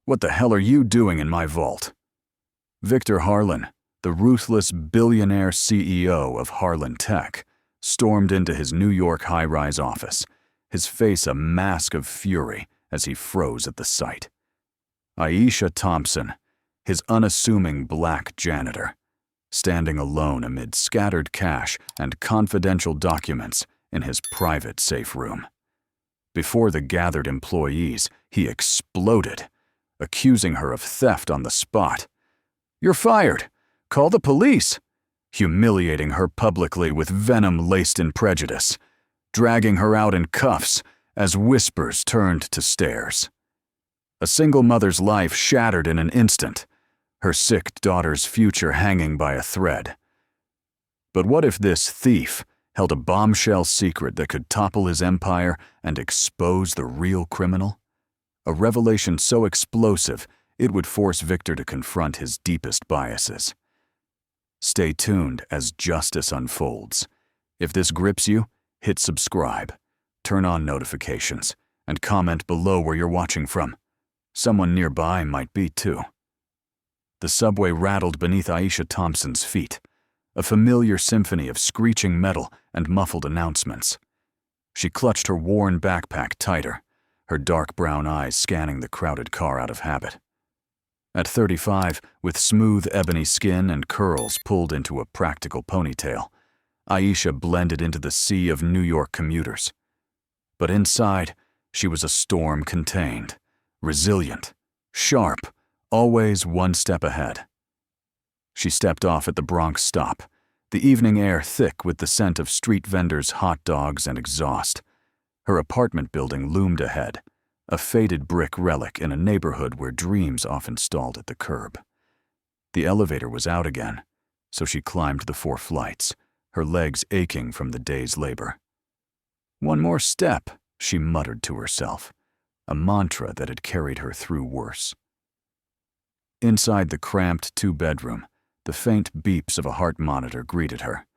What the hell are you doing in my vault? Victor Harlan, the ruthless billionaire CEO of Harlan Tech, stormed into his New York high-rise office, his face a mask of fury as he froze at the sight. Aisha Thompson, his unassuming black janitor, standing alone amid scattered cash and confidential documents in his private safe room. Before the gathered employees, he exploded, accusing her of theft on the spot. "You're fired! Call the police!" Humiliating her publicly with venom laced in prejudice, dragging her out in cuffs as whispers turned to stares. A single mother's life shattered in an instant, her sick daughter's future hanging by a thread. But what if this thief held a bombshell secret that could topple his empire and expose the real criminal? A revelation so explosive it would force Victor to confront his deepest biases. Stay tuned as justice unfolds. If this grips you, hit subscribe, turn on notifications, and comment below where you're watching from. Someone nearby might be too. The subway rattled beneath Aisha Thompson's feet, a familiar symphony of screeching metal and muffled announcements. She clutched her worn backpack tighter, her dark brown eyes scanning the crowded car out of habit. At 35, with smooth ebony skin and curls pulled into a practical ponytail, Aisha blended into the sea of New York commuters. But inside, she was a storm contained, resilient, sharp, always one step ahead. She stepped off at the Bronx stop, the evening air thick with the scent of street vendors' hot dogs and exhaust. Her apartment building loomed ahead, a faded brick relic in a neighborhood where dreams often stalled at the curb. The elevator was out again, so she climbed the 4 flights, her legs aching from the day's labor. "One more step," she muttered to herself, a mantra that had carried her through worse. Inside the cramped 2-bedroom, the faint beeps of a heart monitor greeted her.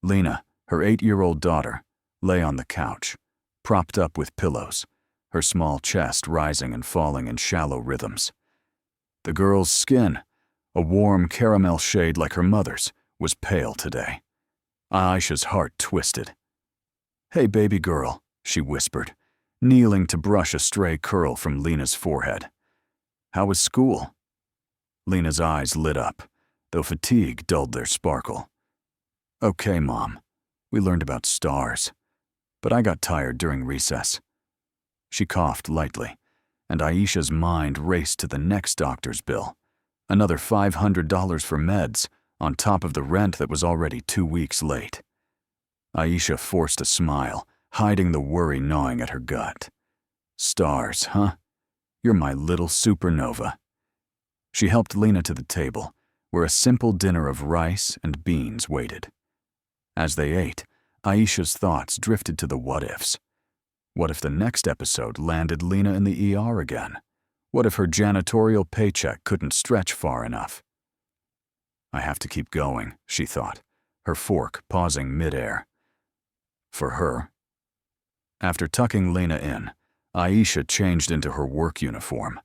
Lena, her 8-year-old daughter, lay on the couch, propped up with pillows, her small chest rising and falling in shallow rhythms. The girl's skin, a warm caramel shade like her mother's, was pale today. Aisha's heart twisted. "Hey, baby girl," she whispered, kneeling to brush a stray curl from Lena's forehead. "How was school?" Lena's eyes lit up, though fatigue dulled their sparkle. "Okay, Mom. We learned about stars. But I got tired during recess." She coughed lightly, and Aisha's mind raced to the next doctor's bill. Another $500 for meds, on top of the rent that was already 2 weeks late. Aisha forced a smile, hiding the worry gnawing at her gut. "Stars, huh? You're my little supernova." She helped Lena to the table, where a simple dinner of rice and beans waited. As they ate, Aisha's thoughts drifted to the what-ifs. What if the next episode landed Lena in the ER again? What if her janitorial paycheck couldn't stretch far enough? "I have to keep going," she thought, her fork pausing midair. For her. After tucking Lena in, Aisha changed into her work uniform,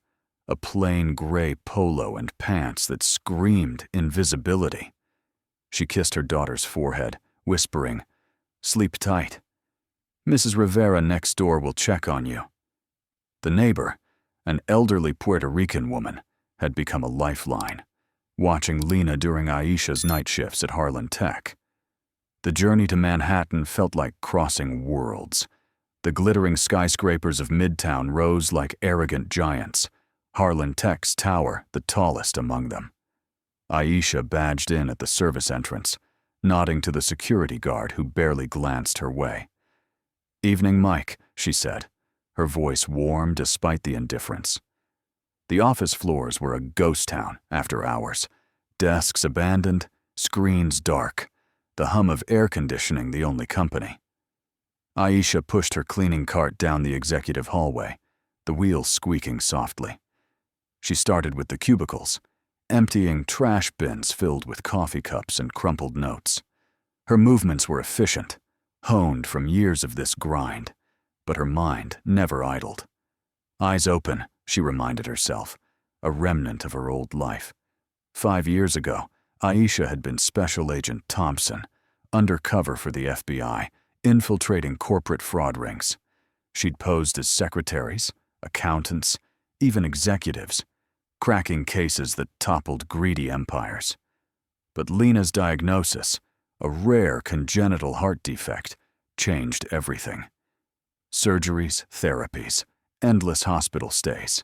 a plain gray polo and pants that screamed invisibility. She kissed her daughter's forehead, whispering, "Sleep tight. Mrs. Rivera next door will check on you." The neighbor, an elderly Puerto Rican woman, had become a lifeline, watching Lena during Aisha's night shifts at Harlan Tech. The journey to Manhattan felt like crossing worlds. The glittering skyscrapers of Midtown rose like arrogant giants, Harlan Tech's tower the tallest among them. Aisha badged in at the service entrance, nodding to the security guard who barely glanced her way. "Evening, Mike," she said, her voice warm despite the indifference. The office floors were a ghost town after hours, desks abandoned, screens dark, the hum of air conditioning the only company. Aisha pushed her cleaning cart down the executive hallway, the wheels squeaking softly. She started with the cubicles, emptying trash bins filled with coffee cups and crumpled notes. Her movements were efficient, honed from years of this grind, but her mind never idled. Eyes open, she reminded herself, a remnant of her old life. 5 years ago, Aisha had been Special Agent Thompson, undercover for the FBI, infiltrating corporate fraud rings. She'd posed as secretaries, accountants, even executives, cracking cases that toppled greedy empires. But Lena's diagnosis, a rare congenital heart defect, changed everything. Surgeries, therapies, endless hospital stays.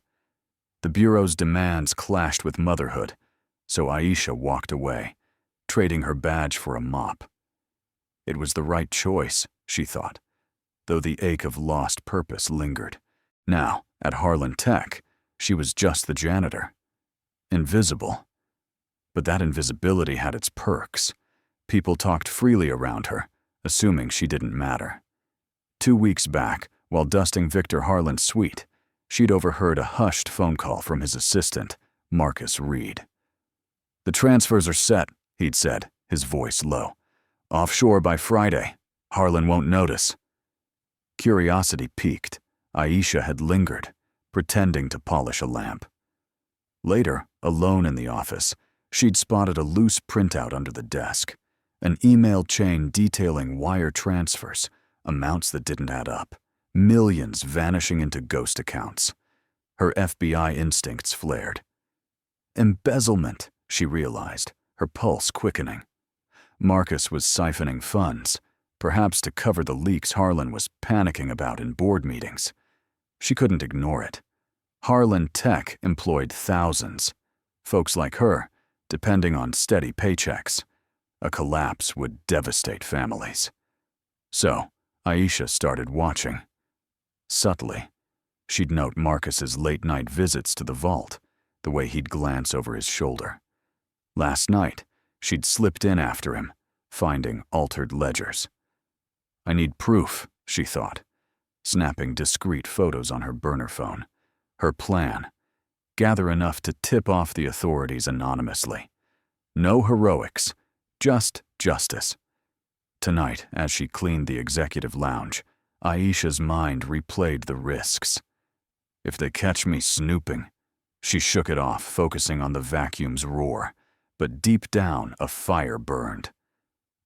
The Bureau's demands clashed with motherhood, so Aisha walked away, trading her badge for a mop. It was the right choice, she thought, though the ache of lost purpose lingered. Now, at Harlan Tech, she was just the janitor. Invisible. But that invisibility had its perks. People talked freely around her, assuming she didn't matter. 2 weeks back, while dusting Victor Harlan's suite, she'd overheard a hushed phone call from his assistant, Marcus Reed. "The transfers are set," he'd said, his voice low. "Offshore by Friday. Harlan won't notice." Curiosity piqued. Aisha had lingered, pretending to polish a lamp. Later, alone in the office, she'd spotted a loose printout under the desk, an email chain detailing wire transfers, amounts that didn't add up, millions vanishing into ghost accounts. Her FBI instincts flared. Embezzlement, she realized, her pulse quickening. Marcus was siphoning funds, perhaps to cover the leaks Harlan was panicking about in board meetings. She couldn't ignore it. Harlan Tech employed thousands. Folks like her, depending on steady paychecks. A collapse would devastate families. So, Aisha started watching. Subtly, she'd note Marcus's late-night visits to the vault, the way he'd glance over his shoulder. Last night, she'd slipped in after him, finding altered ledgers. "I need proof," she thought, snapping discreet photos on her burner phone. Her plan: gather enough to tip off the authorities anonymously. No heroics, just justice. Tonight, as she cleaned the executive lounge, Aisha's mind replayed the risks. If they catch me snooping, she shook it off, focusing on the vacuum's roar, but deep down a fire burned.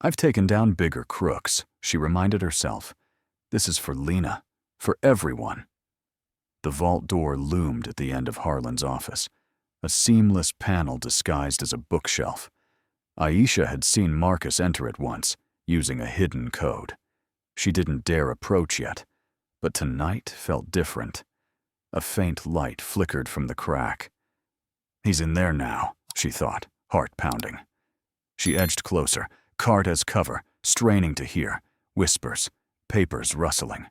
"I've taken down bigger crooks," she reminded herself. "This is for Lena, for everyone." The vault door loomed at the end of Harlan's office, a seamless panel disguised as a bookshelf. Aisha had seen Marcus enter it once, using a hidden code. She didn't dare approach yet, but tonight felt different. A faint light flickered from the crack. "He's in there now," she thought, heart pounding. She edged closer, card as cover, straining to hear, whispers, papers rustling.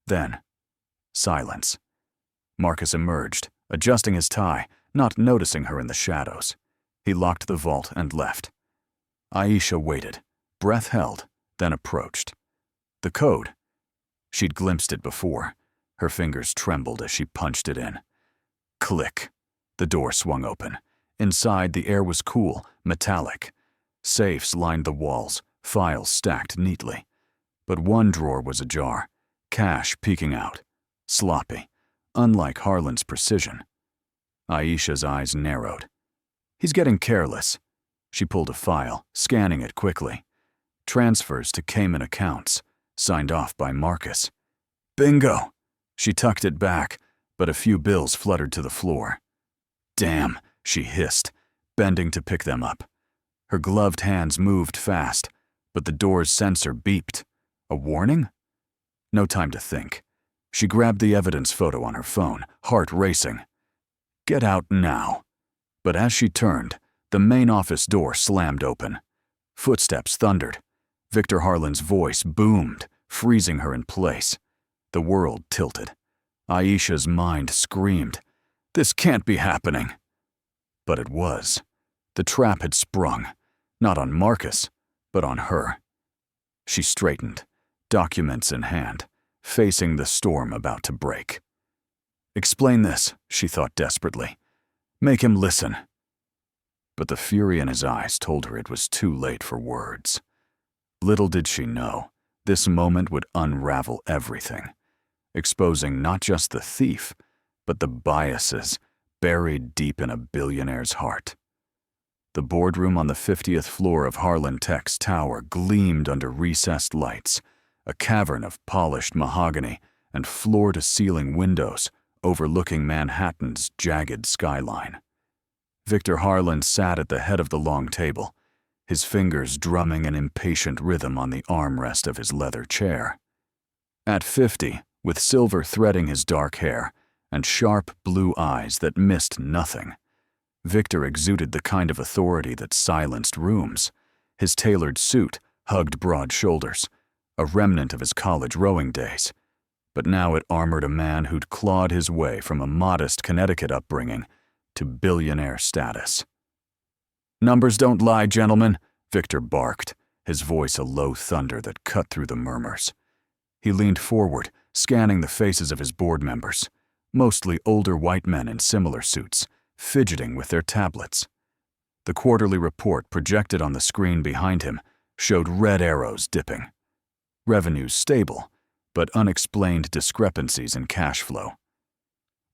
Then, silence. Marcus emerged, adjusting his tie, not noticing her in the shadows. He locked the vault and left. Aisha waited, breath held, then approached. The code. She'd glimpsed it before. Her fingers trembled as she punched it in. Click. The door swung open. Inside, the air was cool, metallic. Safes lined the walls, files stacked neatly. But one drawer was ajar, cash peeking out. Sloppy, unlike Harlan's precision. Aisha's eyes narrowed. "He's getting careless." She pulled a file, scanning it quickly. Transfers to Cayman accounts, signed off by Marcus. Bingo! She tucked it back, but a few bills fluttered to the floor. "Damn," she hissed, bending to pick them up. Her gloved hands moved fast, but the door's sensor beeped. A warning? No time to think. She grabbed the evidence photo on her phone, heart racing. Get out now. But as she turned, the main office door slammed open. Footsteps thundered. Victor Harlan's voice boomed, freezing her in place. The world tilted. Aisha's mind screamed, "This can't be happening." But it was. The trap had sprung, not on Marcus, but on her. She straightened, documents in hand, facing the storm about to break. Explain this, she thought desperately. Make him listen. But the fury in his eyes told her it was too late for words. Little did she know, this moment would unravel everything, exposing not just the thief, but the biases, buried deep in a billionaire's heart. The boardroom on the 50th floor of Harlan Tech's tower gleamed under recessed lights, a cavern of polished mahogany and floor-to-ceiling windows overlooking Manhattan's jagged skyline. Victor Harlan sat at the head of the long table, his fingers drumming an impatient rhythm on the armrest of his leather chair. At 50, with silver threading his dark hair and sharp blue eyes that missed nothing, Victor exuded the kind of authority that silenced rooms. His tailored suit hugged broad shoulders, a remnant of his college rowing days, but now it armored a man who'd clawed his way from a modest Connecticut upbringing to billionaire status. "Numbers don't lie, gentlemen," Victor barked, his voice a low thunder that cut through the murmurs. He leaned forward, scanning the faces of his board members, mostly older white men in similar suits, fidgeting with their tablets. The quarterly report projected on the screen behind him showed red arrows dipping. Revenues stable, but unexplained discrepancies in cash flow.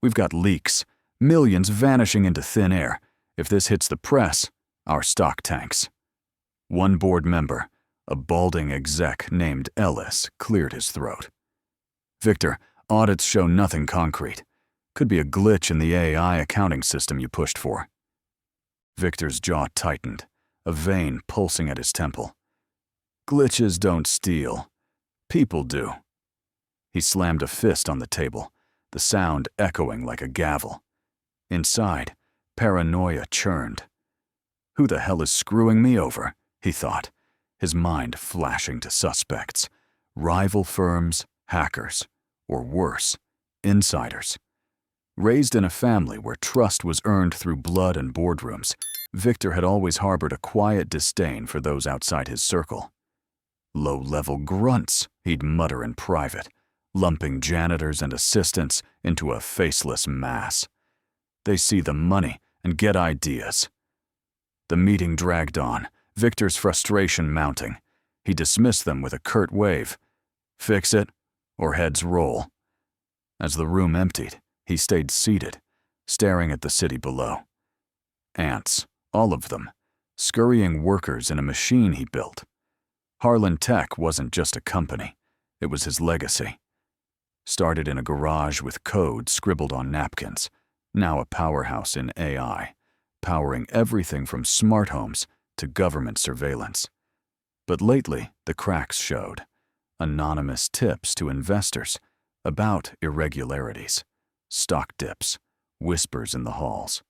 "We've got leaks, millions vanishing into thin air. If this hits the press, our stock tanks." One board member, a balding exec named Ellis, cleared his throat. "Victor, audits show nothing concrete. Could be a glitch in the AI accounting system you pushed for." Victor's jaw tightened, a vein pulsing at his temple. "Glitches don't steal. People do." He slammed a fist on the table, the sound echoing like a gavel. Inside, paranoia churned. "Who the hell is screwing me over?" he thought, his mind flashing to suspects. Rival firms, hackers, or worse, insiders. Raised in a family where trust was earned through blood and boardrooms, Victor had always harbored a quiet disdain for those outside his circle. "Low-level grunts," he'd mutter in private, lumping janitors and assistants into a faceless mass. They see the money and get ideas. The meeting dragged on, Victor's frustration mounting. He dismissed them with a curt wave. "Fix it, or heads roll." As the room emptied, he stayed seated, staring at the city below. Ants, all of them, scurrying workers in a machine he built. Harlan Tech wasn't just a company, it was his legacy. Started in a garage with code scribbled on napkins, now a powerhouse in AI, powering everything from smart homes to government surveillance. But lately, the cracks showed. Anonymous tips to investors about irregularities, stock dips, whispers in the halls.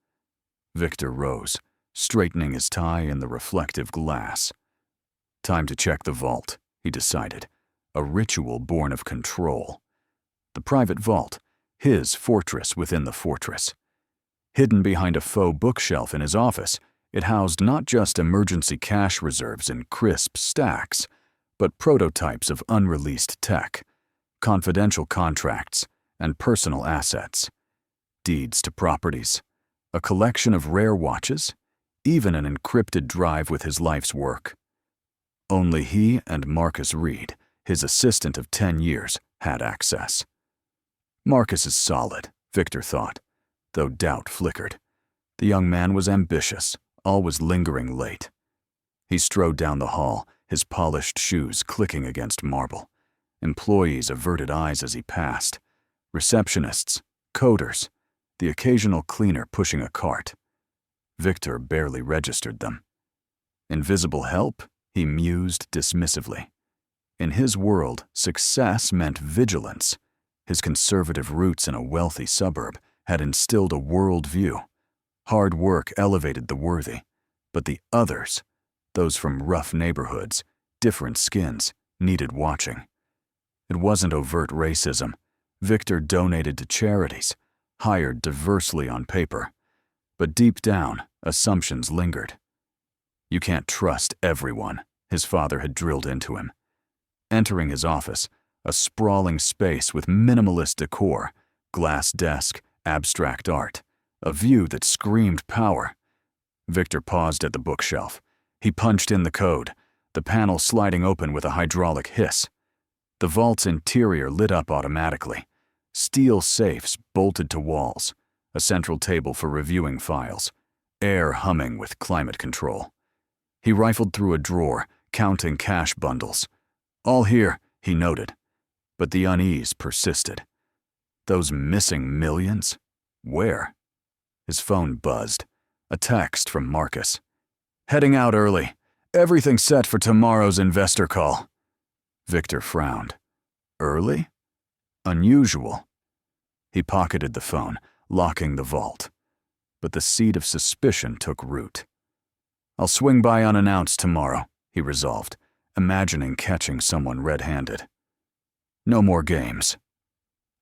Victor rose, straightening his tie in the reflective glass. Time to check the vault, he decided, a ritual born of control. The private vault, his fortress within the fortress. Hidden behind a faux bookshelf in his office, it housed not just emergency cash reserves in crisp stacks, but prototypes of unreleased tech, confidential contracts, and personal assets, deeds to properties, a collection of rare watches, even an encrypted drive with his life's work. Only he and Marcus Reed, his assistant of 10 years, had access. Marcus is solid, Victor thought, though doubt flickered. The young man was ambitious, always lingering late. He strode down the hall, his polished shoes clicking against marble. Employees averted eyes as he passed. Receptionists, coders, the occasional cleaner pushing a cart. Victor barely registered them. Invisible help? He mused dismissively. In his world, success meant vigilance. His conservative roots in a wealthy suburb had instilled a worldview. Hard work elevated the worthy, but the others, those from rough neighborhoods, different skins, needed watching. It wasn't overt racism. Victor donated to charities, hired diversely on paper. But deep down, assumptions lingered. You can't trust everyone, his father had drilled into him. Entering his office, a sprawling space with minimalist decor, glass desk, abstract art, a view that screamed power. Victor paused at the bookshelf. He punched in the code, the panel sliding open with a hydraulic hiss. The vault's interior lit up automatically. Steel safes bolted to walls, a central table for reviewing files, air humming with climate control. He rifled through a drawer, counting cash bundles. All here, he noted, but the unease persisted. Those missing millions? Where? His phone buzzed. A text from Marcus. Heading out early. Everything set for tomorrow's investor call. Victor frowned. Early? Unusual. He pocketed the phone, locking the vault. But the seed of suspicion took root. I'll swing by unannounced tomorrow, he resolved, imagining catching someone red-handed. No more games.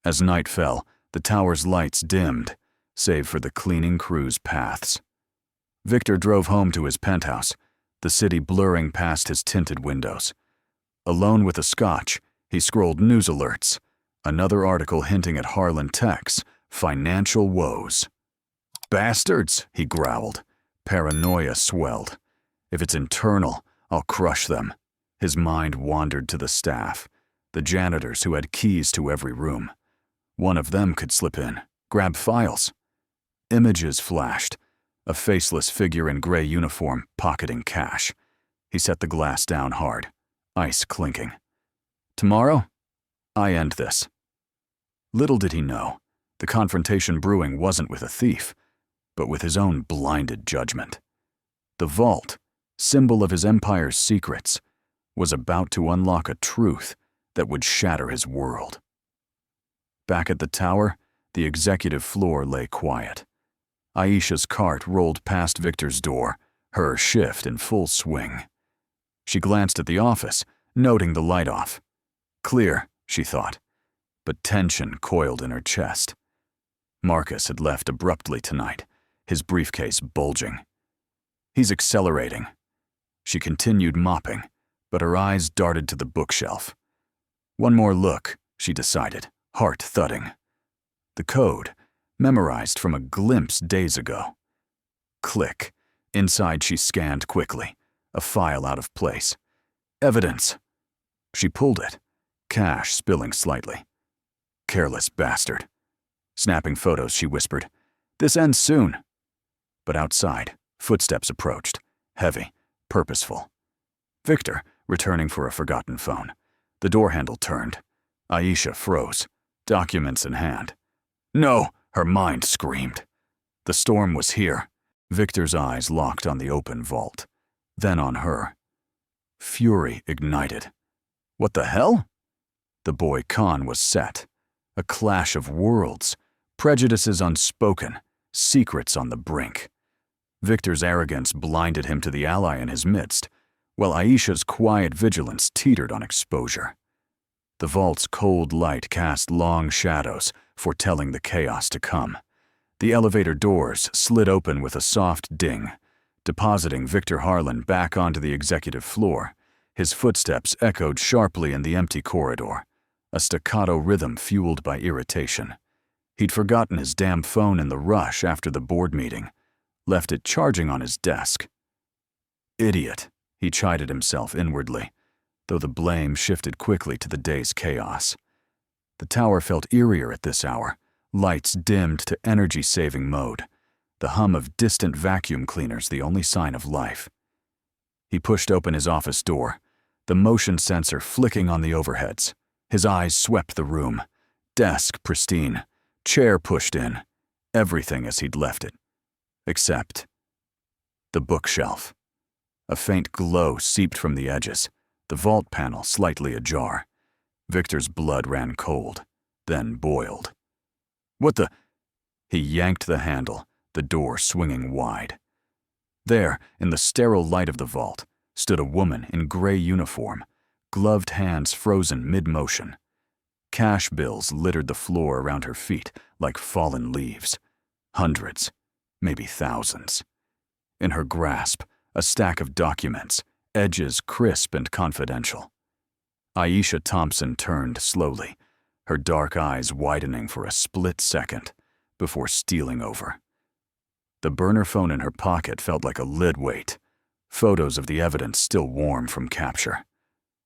As night fell, the tower's lights dimmed, save for the cleaning crew's paths. Victor drove home to his penthouse, the city blurring past his tinted windows. Alone with a scotch, he scrolled news alerts, another article hinting at Harlan Tech's financial woes. Bastards, he growled. Paranoia swelled. If it's internal, I'll crush them. His mind wandered to the staff, the janitors who had keys to every room. One of them could slip in, grab files. Images flashed, a faceless figure in gray uniform pocketing cash. He set the glass down hard, ice clinking. Tomorrow, I end this. Little did he know, the confrontation brewing wasn't with a thief, but with his own blinded judgment. The vault, symbol of his empire's secrets, was about to unlock a truth that would shatter his world. Back at the tower, the executive floor lay quiet. Aisha's cart rolled past Victor's door, her shift in full swing. She glanced at the office, noting the light off. Clear, she thought, but tension coiled in her chest. Marcus had left abruptly tonight, his briefcase bulging. He's accelerating. She continued mopping, but her eyes darted to the bookshelf. One more look, she decided, heart thudding. The code, memorized from a glimpse days ago. Click. Inside she scanned quickly, a file out of place. Evidence. She pulled it, cash spilling slightly. Careless bastard. Snapping photos, she whispered, "This ends soon." But outside, footsteps approached, heavy, purposeful. Victor, returning for a forgotten phone. The door handle turned. Aisha froze, documents in hand. No, her mind screamed. The storm was here. Victor's eyes locked on the open vault, then on her. Fury ignited. What the hell? The boy Khan was set. A clash of worlds, prejudices unspoken, secrets on the brink. Victor's arrogance blinded him to the ally in his midst, while Aisha's quiet vigilance teetered on exposure. The vault's cold light cast long shadows, foretelling the chaos to come. The elevator doors slid open with a soft ding, depositing Victor Harlan back onto the executive floor. His footsteps echoed sharply in the empty corridor, a staccato rhythm fueled by irritation. He'd forgotten his damn phone in the rush after the board meeting, left it charging on his desk. Idiot, he chided himself inwardly, though the blame shifted quickly to the day's chaos. The tower felt eerier at this hour, lights dimmed to energy-saving mode, the hum of distant vacuum cleaners the only sign of life. He pushed open his office door, the motion sensor flicking on the overheads. His eyes swept the room, desk pristine, chair pushed in, everything as he'd left it, except the bookshelf. A faint glow seeped from the edges, the vault panel slightly ajar. Victor's blood ran cold, then boiled. What the? He yanked the handle, the door swinging wide. There, in the sterile light of the vault, stood a woman in gray uniform, gloved hands frozen mid-motion. Cash bills littered the floor around her feet like fallen leaves. Hundreds, maybe thousands. In her grasp, a stack of documents, edges crisp and confidential. Aisha Thompson turned slowly, her dark eyes widening for a split second before stealing over. The burner phone in her pocket felt like a lid weight, photos of the evidence still warm from capture.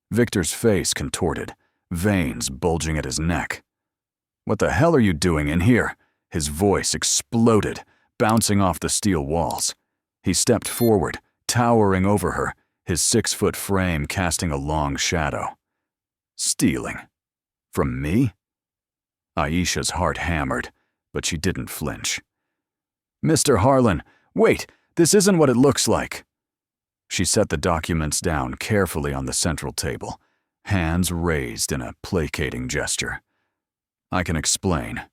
Victor's face contorted, veins bulging at his neck. "What the hell are you doing in here?" His voice exploded, bouncing off the steel walls. He stepped forward, towering over her, his 6-foot frame casting a long shadow. Stealing. From me? Aisha's heart hammered, but she didn't flinch. "Mr. Harlan, wait, this isn't what it looks like." She set the documents down carefully on the central table, hands raised in a placating gesture. "I can explain."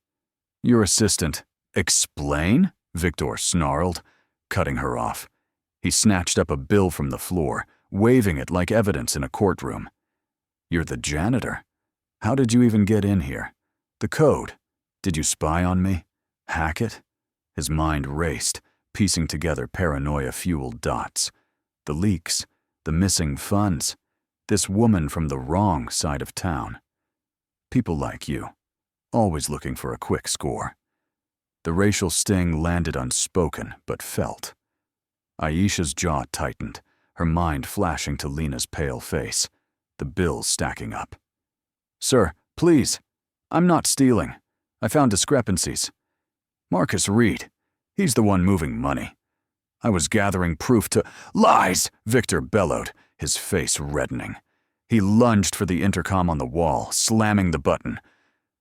"Your assistant." "Explain?" Victor snarled, cutting her off. He snatched up a bill from the floor, waving it like evidence in a courtroom. "You're the janitor. How did you even get in here? The code. Did you spy on me? Hack it?" His mind raced, piecing together paranoia-fueled dots. The leaks, the missing funds, this woman from the wrong side of town. People like you, always looking for a quick score. The racial sting landed unspoken, but felt. Aisha's jaw tightened, her mind flashing to Lena's pale face, the bills stacking up. "Sir, please. I'm not stealing. I found discrepancies. Marcus Reed, he's the one moving money. I was gathering proof to—" "Lies!" Victor bellowed, his face reddening. He lunged for the intercom on the wall, slamming the button.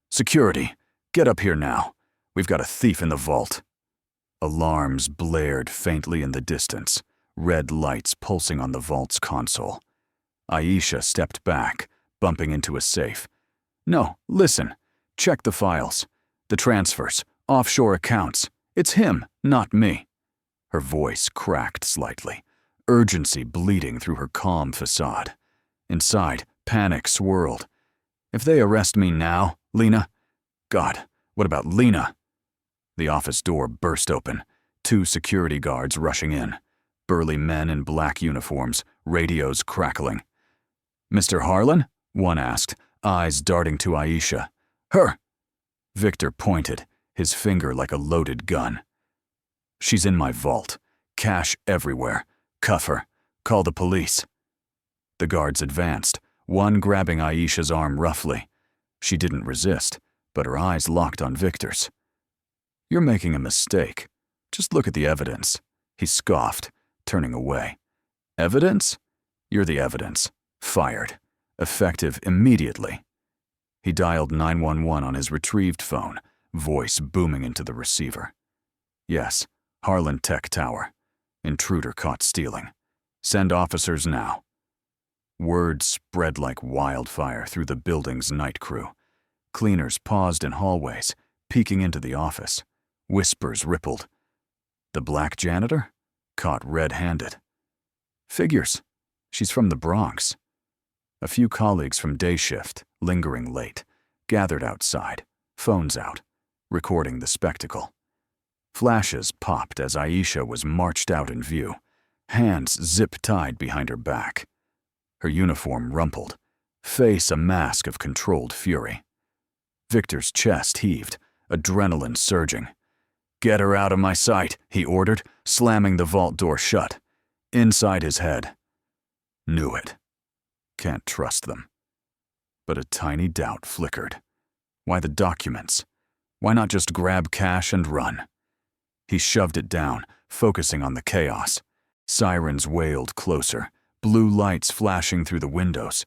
"Security, get up here now. We've got a thief in the vault." Alarms blared faintly in the distance, red lights pulsing on the vault's console. Aisha stepped back, bumping into a safe. "No, listen. Check the files. The transfers, offshore accounts. It's him, not me." Her voice cracked slightly, urgency bleeding through her calm facade. Inside, panic swirled. "If they arrest me now, Lena—" "God, what about Lena?" The office door burst open, 2 security guards rushing in. Burly men in black uniforms, radios crackling. "Mr. Harlan?" one asked, eyes darting to Aisha. "Her!" Victor pointed, his finger like a loaded gun. "She's in my vault. Cash everywhere. Cuff her. Call the police." The guards advanced, one grabbing Aisha's arm roughly. She didn't resist, but her eyes locked on Victor's. "You're making a mistake. Just look at the evidence," he scoffed, turning away. "Evidence? You're the evidence. Fired. Effective immediately." He dialed 911 on his retrieved phone, voice booming into the receiver. "Yes, Harlan Tech Tower. Intruder caught stealing. Send officers now." Word spread like wildfire through the building's night crew. Cleaners paused in hallways, peeking into the office. Whispers rippled. "The black janitor? Caught red-handed." "Figures. She's from the Bronx." A few colleagues from day shift, lingering late, gathered outside, phones out, recording the spectacle. Flashes popped as Aisha was marched out in view, hands zip-tied behind her back. Her uniform rumpled, face a mask of controlled fury. Victor's chest heaved, adrenaline surging. "Get her out of my sight," he ordered, slamming the vault door shut. Inside his head, "Knew it. Can't trust them." But a tiny doubt flickered. Why the documents? Why not just grab cash and run? He shoved it down, focusing on the chaos. Sirens wailed closer, blue lights flashing through the windows.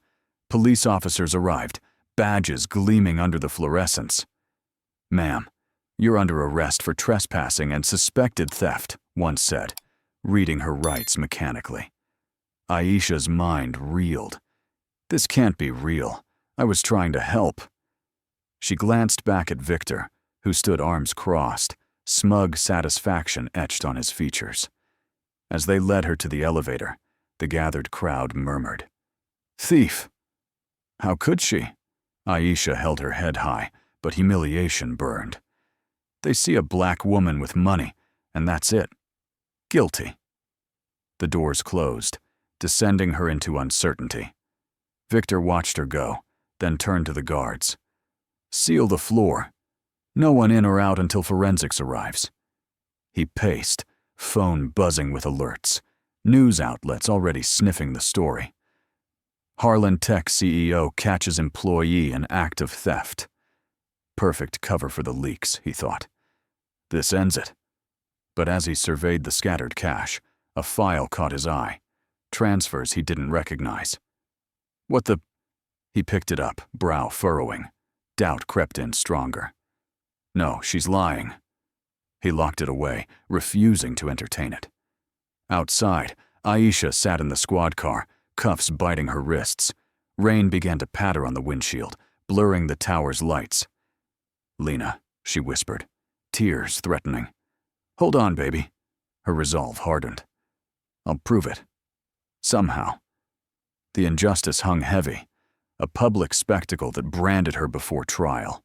Police officers arrived, badges gleaming under the fluorescence. "Ma'am, you're under arrest for trespassing and suspected theft," one said, reading her rights mechanically. Aisha's mind reeled. "This can't be real. I was trying to help." She glanced back at Victor, who stood arms crossed, smug satisfaction etched on his features. As they led her to the elevator, the gathered crowd murmured. "Thief!" How could she? Aisha held her head high, but humiliation burned. They see a black woman with money, and that's it. Guilty. The doors closed, descending her into uncertainty. Victor watched her go, then turned to the guards. "Seal the floor. No one in or out until forensics arrives." He paced, phone buzzing with alerts, news outlets already sniffing the story. Harlan Tech CEO catches employee in act of theft. Perfect cover for the leaks, he thought. This ends it. But as he surveyed the scattered cash, a file caught his eye. Transfers he didn't recognize. What the? He picked it up, brow furrowing. Doubt crept in stronger. No, she's lying. He locked it away, refusing to entertain it. Outside, Aisha sat in the squad car, cuffs biting her wrists. Rain began to patter on the windshield, blurring the tower's lights. "Lena," she whispered, tears threatening. "Hold on, baby." Her resolve hardened. "I'll prove it. Somehow." The injustice hung heavy, a public spectacle that branded her before trial.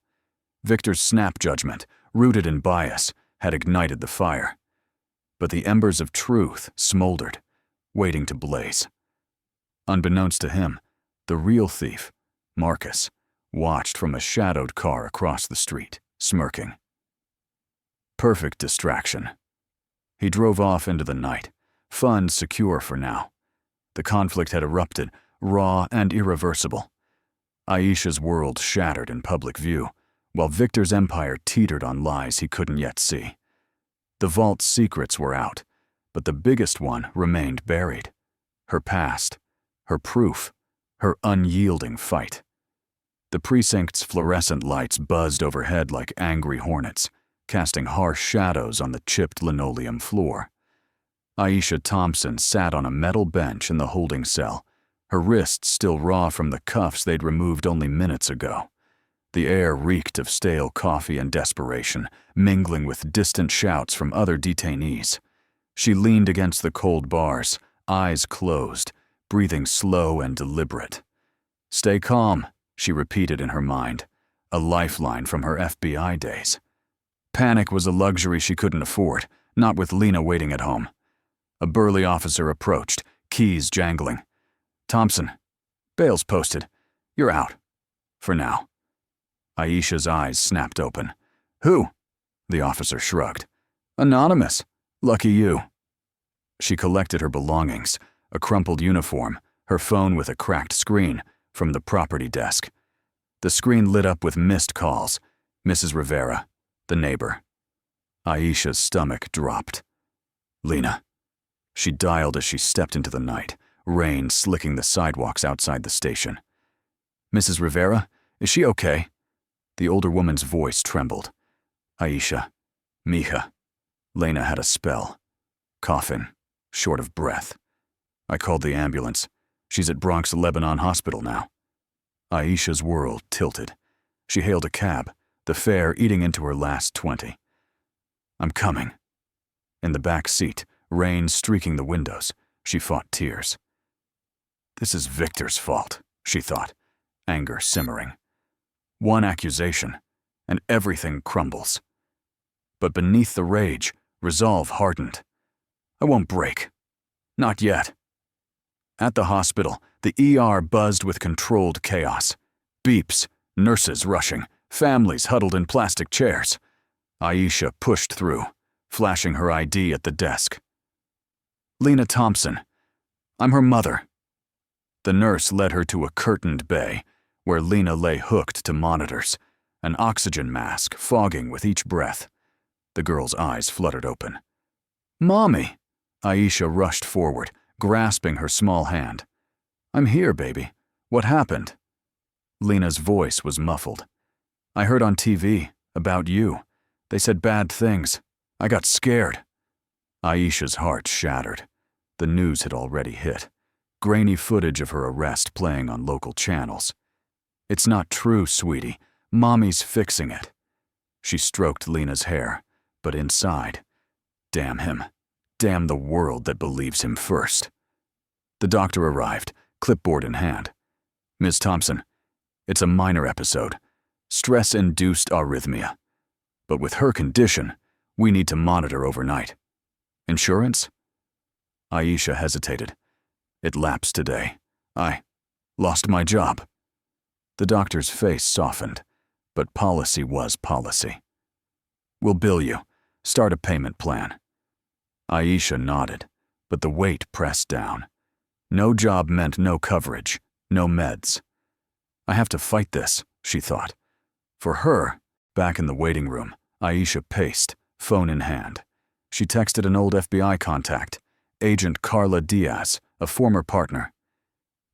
Victor's snap judgment, rooted in bias, had ignited the fire. But the embers of truth smoldered, waiting to blaze. Unbeknownst to him, the real thief, Marcus, watched from a shadowed car across the street, smirking. Perfect distraction. He drove off into the night, funds secure for now. The conflict had erupted, raw and irreversible. Aisha's world shattered in public view, while Victor's empire teetered on lies he couldn't yet see. The vault's secrets were out, but the biggest one remained buried. Her past, her proof, her unyielding fight. The precinct's fluorescent lights buzzed overhead like angry hornets, casting harsh shadows on the chipped linoleum floor. Aisha Thompson sat on a metal bench in the holding cell, her wrists still raw from the cuffs they'd removed only minutes ago. The air reeked of stale coffee and desperation, mingling with distant shouts from other detainees. She leaned against the cold bars, eyes closed, breathing slow and deliberate. "Stay calm," she repeated in her mind, a lifeline from her FBI days. Panic was a luxury she couldn't afford, not with Lena waiting at home. A burly officer approached, keys jangling. "Thompson, bail's posted. You're out. For now." Aisha's eyes snapped open. "Who?" The officer shrugged. "Anonymous. Lucky you." She collected her belongings, a crumpled uniform, her phone with a cracked screen, from the property desk. The screen lit up with missed calls. Mrs. Rivera, the neighbor. Aisha's stomach dropped. "Lena." She dialed as she stepped into the night, rain slicking the sidewalks outside the station. "Mrs. Rivera, is she okay?" The older woman's voice trembled. "Aisha. Mija." Lena had a spell. Coughing, short of breath. "I called the ambulance. She's at Bronx Lebanon Hospital now." Aisha's world tilted. She hailed a cab, the fare eating into her last 20. "I'm coming." In the back seat, rain streaking the windows, she fought tears. This is Victor's fault, she thought, anger simmering. One accusation, and everything crumbles. But beneath the rage, resolve hardened. "I won't break. Not yet." At the hospital, the ER buzzed with controlled chaos. Beeps, nurses rushing, families huddled in plastic chairs. Aisha pushed through, flashing her ID at the desk. "Lena Thompson. I'm her mother." The nurse led her to a curtained bay, where Lena lay hooked to monitors, an oxygen mask fogging with each breath. The girl's eyes fluttered open. "Mommy!" Aisha rushed forward, grasping her small hand. "I'm here, baby. What happened?" Lena's voice was muffled. "I heard on TV, about you. They said bad things. I got scared." Aisha's heart shattered. The news had already hit. Grainy footage of her arrest playing on local channels. "It's not true, sweetie. Mommy's fixing it." She stroked Lena's hair, but inside, damn him. Damn the world that believes him first. The doctor arrived, clipboard in hand. "Ms. Thompson, it's a minor episode. Stress-induced arrhythmia. But with her condition, we need to monitor overnight. Insurance?" Aisha hesitated. "It lapsed today. I lost my job." The doctor's face softened, but policy was policy. "We'll bill you. Start a payment plan." Aisha nodded, but the weight pressed down. No job meant no coverage, no meds. "I have to fight this," she thought. For her, back in the waiting room, Aisha paced, phone in hand. She texted an old FBI contact, Agent Carla Diaz, a former partner.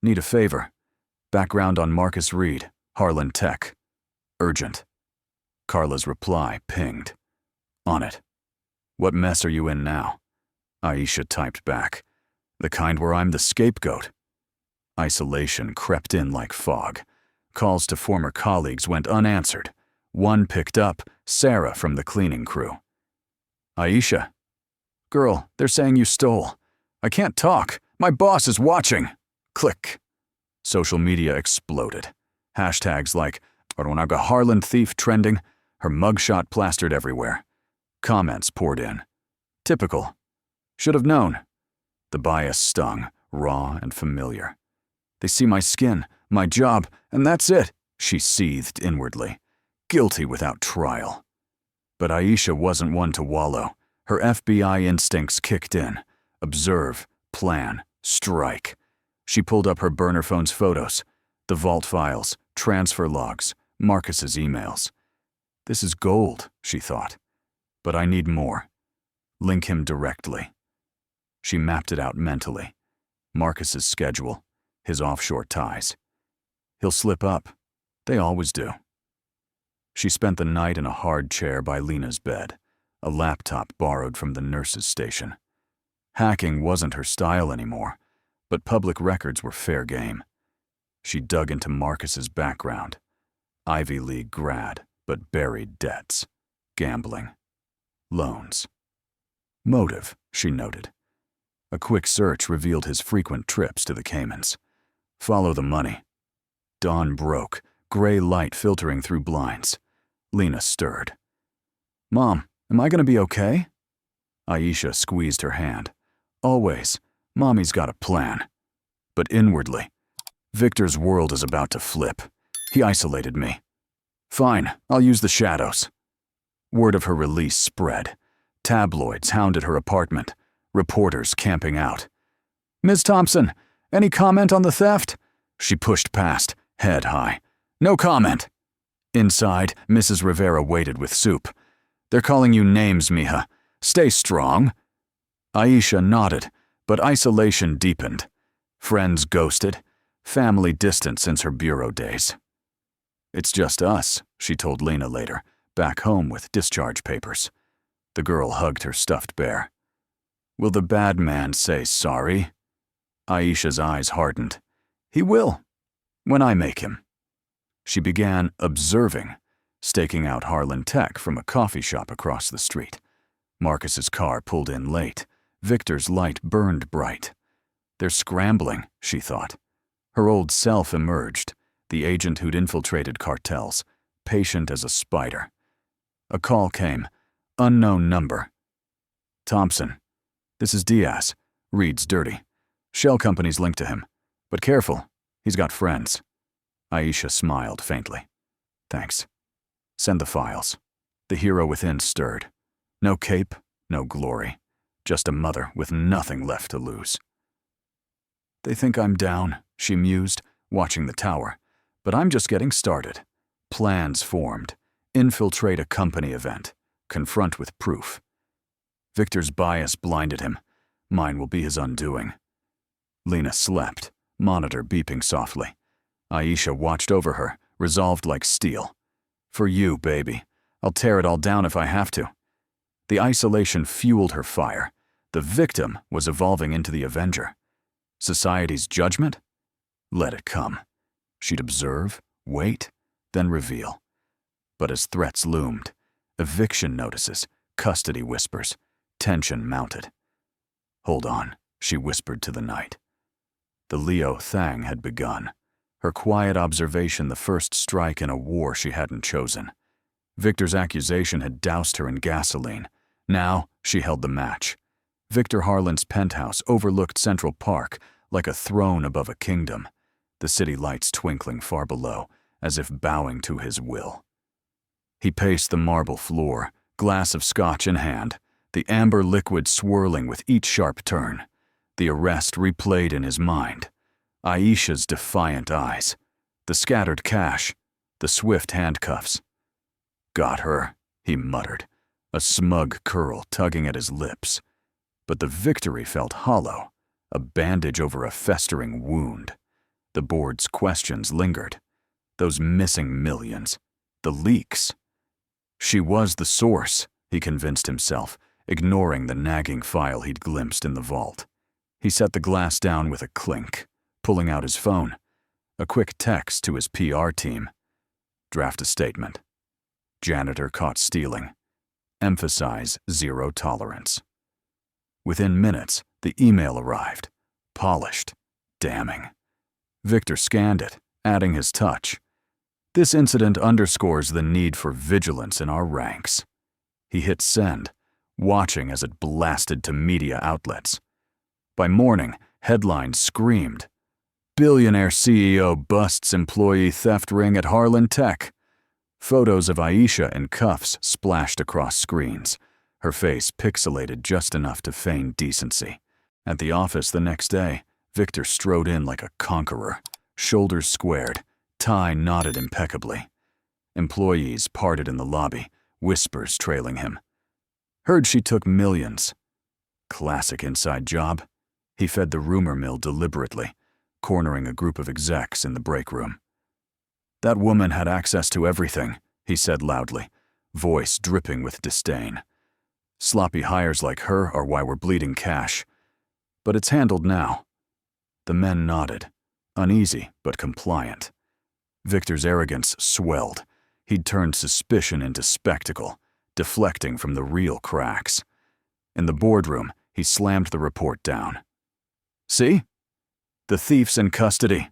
Need a favor. Background on Marcus Reed, Harlan Tech. Urgent. Carla's reply pinged. On it. What mess are you in now? Aisha typed back. The kind where I'm the scapegoat. Isolation crept in like fog. Calls to former colleagues went unanswered. One picked up, Sarah from the cleaning crew. Aisha. Girl, they're saying you stole. I can't talk. My boss is watching. Click. Social media exploded. Hashtags like, Aronaga Harlan thief trending, her mugshot plastered everywhere. Comments poured in. Typical. Should have known. The bias stung, raw and familiar. They see my skin, my job, and that's it, she seethed inwardly. Guilty without trial. But Aisha wasn't one to wallow. Her FBI instincts kicked in. Observe, plan, strike. She pulled up her burner phone's photos, the vault files, transfer logs, Marcus's emails. This is gold, she thought. But I need more. Link him directly. She mapped it out mentally. Marcus's schedule, his offshore ties. He'll slip up. They always do. She spent the night in a hard chair by Lena's bed, a laptop borrowed from the nurse's station. Hacking wasn't her style anymore, but public records were fair game. She dug into Marcus's background. Ivy League grad, but buried debts. Gambling. Loans. Motive, she noted. A quick search revealed his frequent trips to the Caymans. Follow the money. Dawn broke, gray light filtering through blinds. Lena stirred. Mom, am I going to be okay? Aisha squeezed her hand. Always. Mommy's got a plan. But inwardly, Victor's world is about to flip. He isolated me. Fine, I'll use the shadows. Word of her release spread. Tabloids hounded her apartment. Reporters camping out. Ms. Thompson, any comment on the theft? She pushed past, head high. No comment. Inside, Mrs. Rivera waited with soup. They're calling you names, Mija. Stay strong. Aisha nodded, but isolation deepened. Friends ghosted, family distant since her bureau days. It's just us, she told Lena later, back home with discharge papers. The girl hugged her stuffed bear. Will the bad man say sorry? Aisha's eyes hardened. He will, when I make him. She began observing, staking out Harlan Tech from a coffee shop across the street. Marcus's car pulled in late. Victor's light burned bright. They're scrambling, she thought. Her old self emerged, the agent who'd infiltrated cartels, patient as a spider. A call came. Unknown number. Thompson. This is Diaz. Reed's dirty. Shell company's linked to him. But careful, he's got friends. Aisha smiled faintly. Thanks. Send the files. The hero within stirred. No cape, no glory. Just a mother with nothing left to lose. They think I'm down, she mused, watching the tower. But I'm just getting started. Plans formed. Infiltrate a company event. Confront with proof. Victor's bias blinded him. Mine will be his undoing. Lena slept, monitor beeping softly. Aisha watched over her, resolved like steel. For you, baby. I'll tear it all down if I have to. The isolation fueled her fire. The victim was evolving into the avenger. Society's judgment? Let it come. She'd observe, wait, then reveal. But as threats loomed, eviction notices, custody whispers, tension mounted. Hold on, she whispered to the night. The Leo Thang had begun. Her quiet observation the first strike in a war she hadn't chosen. Victor's accusation had doused her in gasoline. Now she held the match. Victor Harlan's penthouse overlooked Central Park like a throne above a kingdom, the city lights twinkling far below, as if bowing to his will. He paced the marble floor, glass of scotch in hand, the amber liquid swirling with each sharp turn. The arrest replayed in his mind. Aisha's defiant eyes, the scattered cash, the swift handcuffs. Got her, he muttered. a smug curl tugging at his lips. But the victory felt hollow, a bandage over a festering wound. The board's questions lingered. Those missing millions. The leaks. She was the source, he convinced himself, ignoring the nagging file he'd glimpsed in the vault. He set the glass down with a clink, pulling out his phone. A quick text to his PR team. Draft a statement. Janitor caught stealing. Emphasize zero tolerance. Within minutes, the email arrived. Polished. Damning. Victor scanned it, adding his touch. This incident underscores the need for vigilance in our ranks. He hit send, watching as it blasted to media outlets. By morning, headlines screamed, "Billionaire CEO busts employee theft ring at Harlan Tech." Photos of Aisha in cuffs splashed across screens, her face pixelated just enough to feign decency. At the office the next day, Victor strode in like a conqueror, shoulders squared, tie knotted impeccably. Employees parted in the lobby, whispers trailing him. Heard she took millions. Classic inside job. He fed the rumor mill deliberately, cornering a group of execs in the break room. That woman had access to everything, he said loudly, voice dripping with disdain. Sloppy hires like her are why we're bleeding cash. But it's handled now. The men nodded, uneasy but compliant. Victor's arrogance swelled. He'd turned suspicion into spectacle, deflecting from the real cracks. In the boardroom, he slammed the report down. See? The thief's in custody.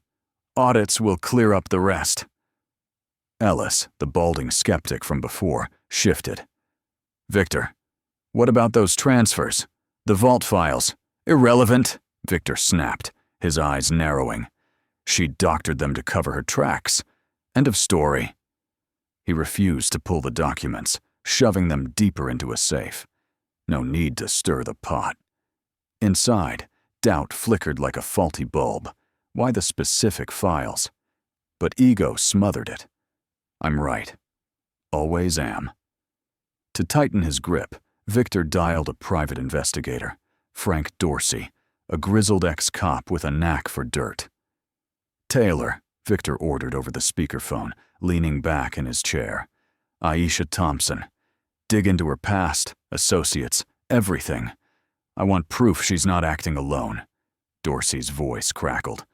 Audits will clear up the rest. Ellis, the balding skeptic from before, shifted. Victor, what about those transfers? The vault files? Irrelevant, Victor snapped, his eyes narrowing. She doctored them to cover her tracks. End of story. He refused to pull the documents, shoving them deeper into a safe. No need to stir the pot. Inside, doubt flickered like a faulty bulb. Why the specific files? But ego smothered it. I'm right. Always am. To tighten his grip, Victor dialed a private investigator, Frank Dorsey, a grizzled ex-cop with a knack for dirt. Taylor, Victor ordered over the speakerphone, leaning back in his chair. Aisha Thompson. Dig into her past, associates, everything. I want proof she's not acting alone. Dorsey's voice crackled.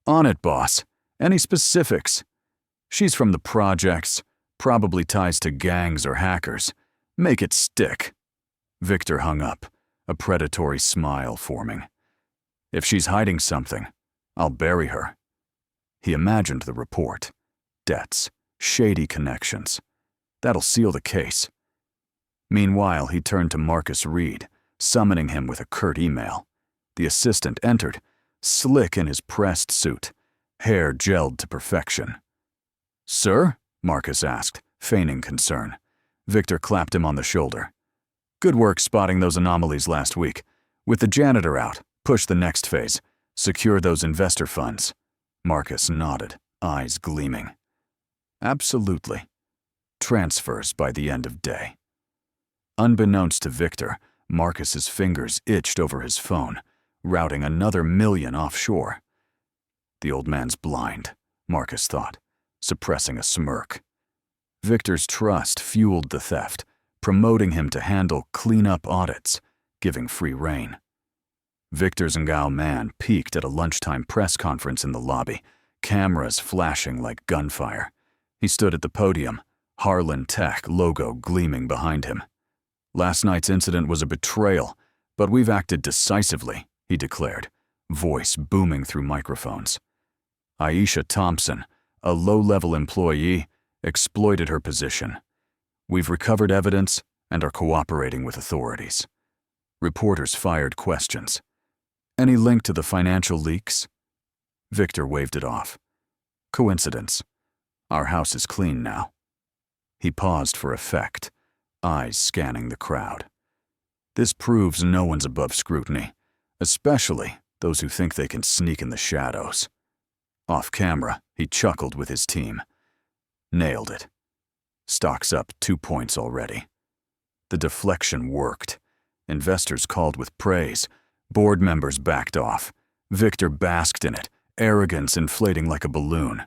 On it, boss. Any specifics? She's from the projects, probably ties to gangs or hackers. Make it stick. Victor hung up, a predatory smile forming. If she's hiding something, I'll bury her. He imagined the report. Debts, shady connections. That'll seal the case. Meanwhile, he turned to Marcus Reed, summoning him with a curt email. The assistant entered, slick in his pressed suit, hair gelled to perfection. Sir? Marcus asked, feigning concern. Victor clapped him on the shoulder. Good work spotting those anomalies last week. With the janitor out, push the next phase. Secure those investor funds. Marcus nodded, eyes gleaming. Absolutely. Transfers by the end of day. Unbeknownst to Victor, Marcus's fingers itched over his phone, routing another million offshore. The old man's blind, Marcus thought, suppressing a smirk. Victor's trust fueled the theft, promoting him to handle clean-up audits, giving free rein. Victor's Ngao man peeked at a lunchtime press conference in the lobby, cameras flashing like gunfire. He stood at the podium, Harlan Tech logo gleaming behind him. Last night's incident was a betrayal, but we've acted decisively, he declared, voice booming through microphones. Aisha Thompson, a low-level employee, exploited her position. We've recovered evidence and are cooperating with authorities. Reporters fired questions. Any link to the financial leaks? Victor waved it off. Coincidence. Our house is clean now. He paused for effect, eyes scanning the crowd. This proves no one's above scrutiny, especially those who think they can sneak in the shadows. Off camera, he chuckled with his team. Nailed it. Stock's up 2 points already. The deflection worked. Investors called with praise. Board members backed off. Victor basked in it, arrogance inflating like a balloon.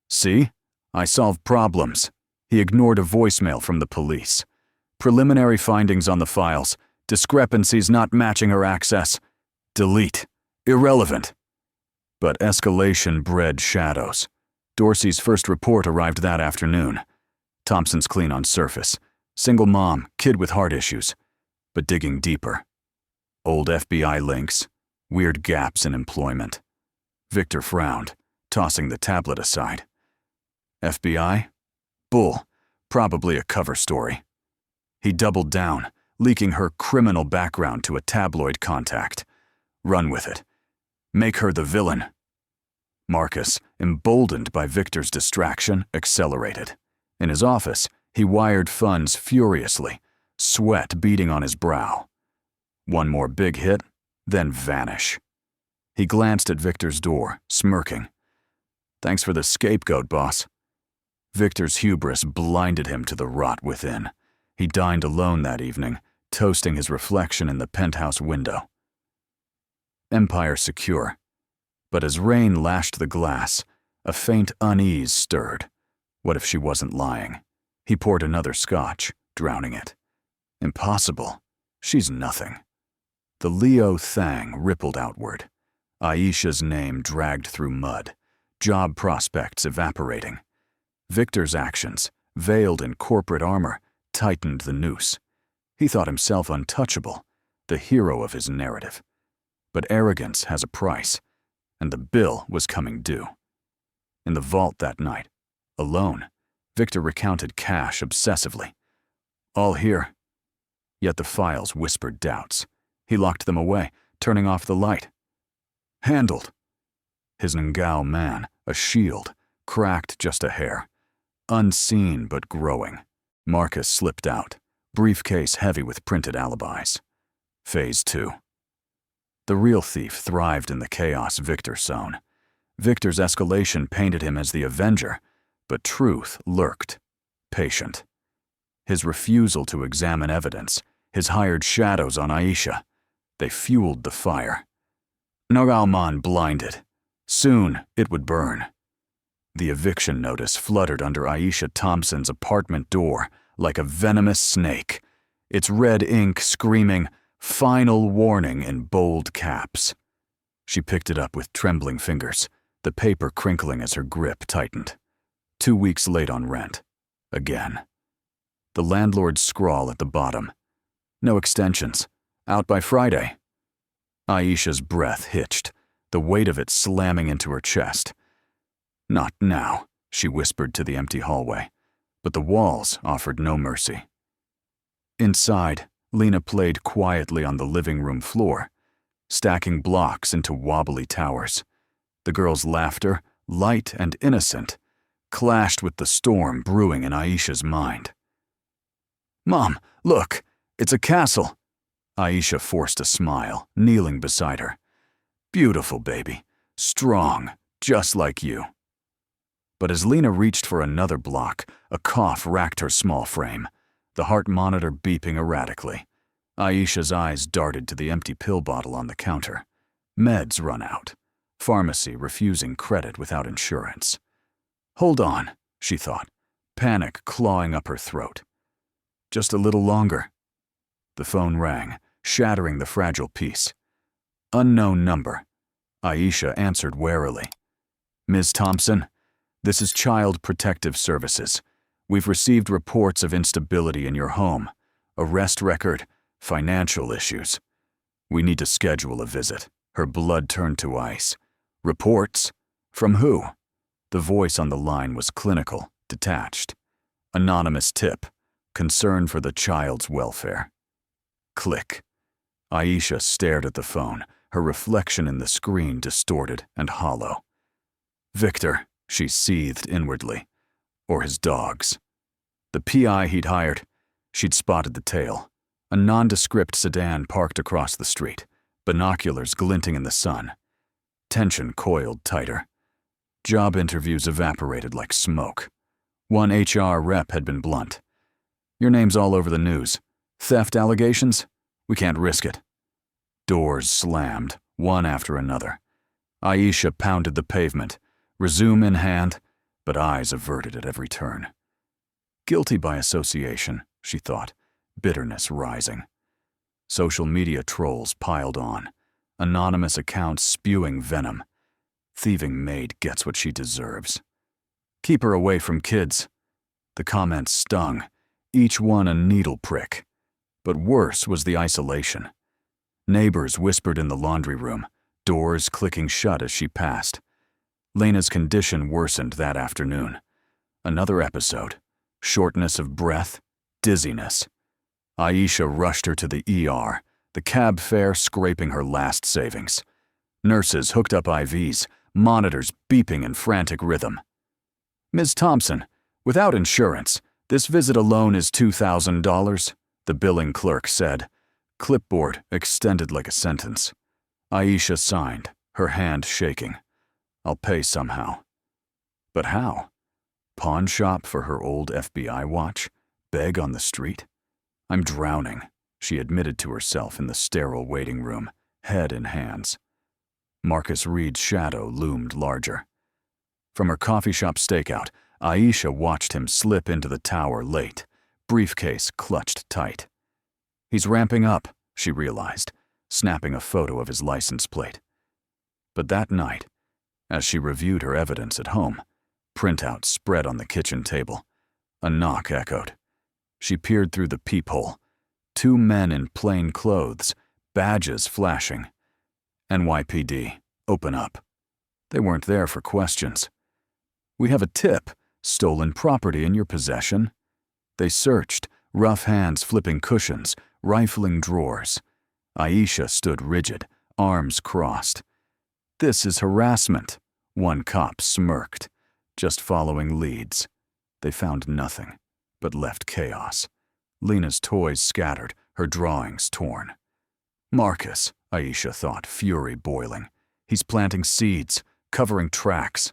See? I solved problems. He ignored a voicemail from the police. Preliminary findings on the files. Discrepancies not matching her access. Delete. Irrelevant. But escalation bred shadows. Dorsey's first report arrived that afternoon. Thompson's clean on surface. Single mom, kid with heart issues. But digging deeper. Old FBI links. Weird gaps in employment. Victor frowned, tossing the tablet aside. FBI? Bull. Probably a cover story. He doubled down, leaking her criminal background to a tabloid contact. Run with it. Make her the villain. Marcus, emboldened by Victor's distraction, accelerated. In his office, he wired funds furiously, sweat beading on his brow. One more big hit, then vanish. He glanced at Victor's door, smirking. Thanks for the scapegoat, boss. Victor's hubris blinded him to the rot within. He dined alone that evening, toasting his reflection in the penthouse window. Empire secure. But as rain lashed the glass, a faint unease stirred. What if she wasn't lying? He poured another scotch, drowning it. Impossible. She's nothing. The Leo Thang rippled outward. Aisha's name dragged through mud, job prospects evaporating. Victor's actions, veiled in corporate armor, tightened the noose. He thought himself untouchable, the hero of his narrative. But arrogance has a price, and the bill was coming due. In the vault that night, alone, Victor recounted cash obsessively. All here. Yet the files whispered doubts. He locked them away, turning off the light. Handled. His Ngao man, a shield, cracked just a hair. Unseen but growing. Marcus slipped out, briefcase heavy with printed alibis. Phase 2. The real thief thrived in the chaos Victor sown. Victor's escalation painted him as the avenger, but truth lurked, patient. His refusal to examine evidence, his hired shadows on Aisha, they fueled the fire. Naraoman blinded. Soon it would burn. The eviction notice fluttered under Aisha Thompson's apartment door like a venomous snake, its red ink screaming, "Final warning" in bold caps. She picked it up with trembling fingers, the paper crinkling as her grip tightened. 2 weeks late on rent. Again. The landlord's scrawl at the bottom. No extensions. Out by Friday. Aisha's breath hitched, the weight of it slamming into her chest. Not now, she whispered to the empty hallway, but the walls offered no mercy. Inside, Lena played quietly on the living room floor, stacking blocks into wobbly towers. The girl's laughter, light and innocent, clashed with the storm brewing in Aisha's mind. "Mom, look, it's a castle." Aisha forced a smile, kneeling beside her. "Beautiful, baby. Strong, just like you." But as Lena reached for another block, a cough racked her small frame, the heart monitor beeping erratically. Aisha's eyes darted to the empty pill bottle on the counter. Meds run out. Pharmacy refusing credit without insurance. Hold on, she thought, panic clawing up her throat. Just a little longer. The phone rang, shattering the fragile peace. Unknown number. Aisha answered warily. "Ms. Thompson, this is Child Protective Services. We've received reports of instability in your home, arrest record, financial issues. We need to schedule a visit." Her blood turned to ice. "Reports? From who?" The voice on the line was clinical, detached. Anonymous tip. Concern for the child's welfare. Click. Aisha stared at the phone, her reflection in the screen distorted and hollow. Victor, she seethed inwardly. Or his dogs. The PI he'd hired. She'd spotted the tail. A nondescript sedan parked across the street, binoculars glinting in the sun. Tension coiled tighter. Job interviews evaporated like smoke. One HR rep had been blunt. "Your name's all over the news. Theft allegations? We can't risk it. Doors slammed, one after another. Aisha pounded the pavement, resume in hand, but eyes averted at every turn. Guilty by association, she thought, bitterness rising. Social media trolls piled on, anonymous accounts spewing venom. Thieving Maid gets what she deserves. Keep her away from kids. The comments stung, each one a needle prick. But worse was the isolation. Neighbors whispered in the laundry room, doors clicking shut as she passed. Lena's condition worsened that afternoon. Another episode. Shortness of breath, dizziness. Aisha rushed her to the ER, the cab fare scraping her last savings. Nurses hooked up IVs, monitors beeping in frantic rhythm. Ms. Thompson, without insurance, this visit alone is $2,000, the billing clerk said. Clipboard extended like a sentence. Aisha signed, her hand shaking. I'll pay somehow. But how? Pawn shop for her old FBI watch? Beg on the street? I'm drowning, she admitted to herself in the sterile waiting room, head in hands. Marcus Reed's shadow loomed larger. From her coffee shop stakeout, Aisha watched him slip into the tower late, briefcase clutched tight. He's ramping up, she realized, snapping a photo of his license plate. But that night, as she reviewed her evidence at home, printouts spread on the kitchen table. A knock echoed. She peered through the peephole. 2 men in plain clothes, badges flashing. NYPD, open up. They weren't there for questions. We have a tip, stolen property in your possession. They searched, rough hands flipping cushions, rifling drawers. Aisha stood rigid, arms crossed. This is harassment, one cop smirked, just following leads. They found nothing, but left chaos. Lena's toys scattered, her drawings torn. Marcus, Aisha thought, fury boiling. He's planting seeds, covering tracks.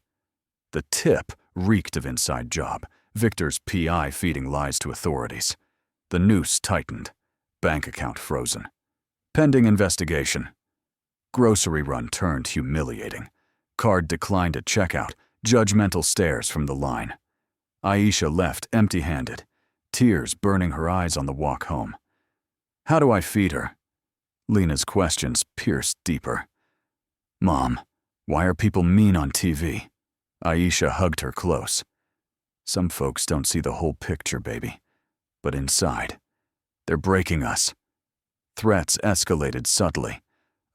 The tip reeked of inside job, Victor's PI feeding lies to authorities. The noose tightened, bank account frozen. Pending investigation. Grocery run turned humiliating. Card declined at checkout, judgmental stares from the line. Aisha left empty-handed, tears burning her eyes on the walk home. How do I feed her? Lena's questions pierced deeper. Mom, why are people mean on TV? Aisha hugged her close. Some folks don't see the whole picture, baby. But inside, they're breaking us. Threats escalated subtly.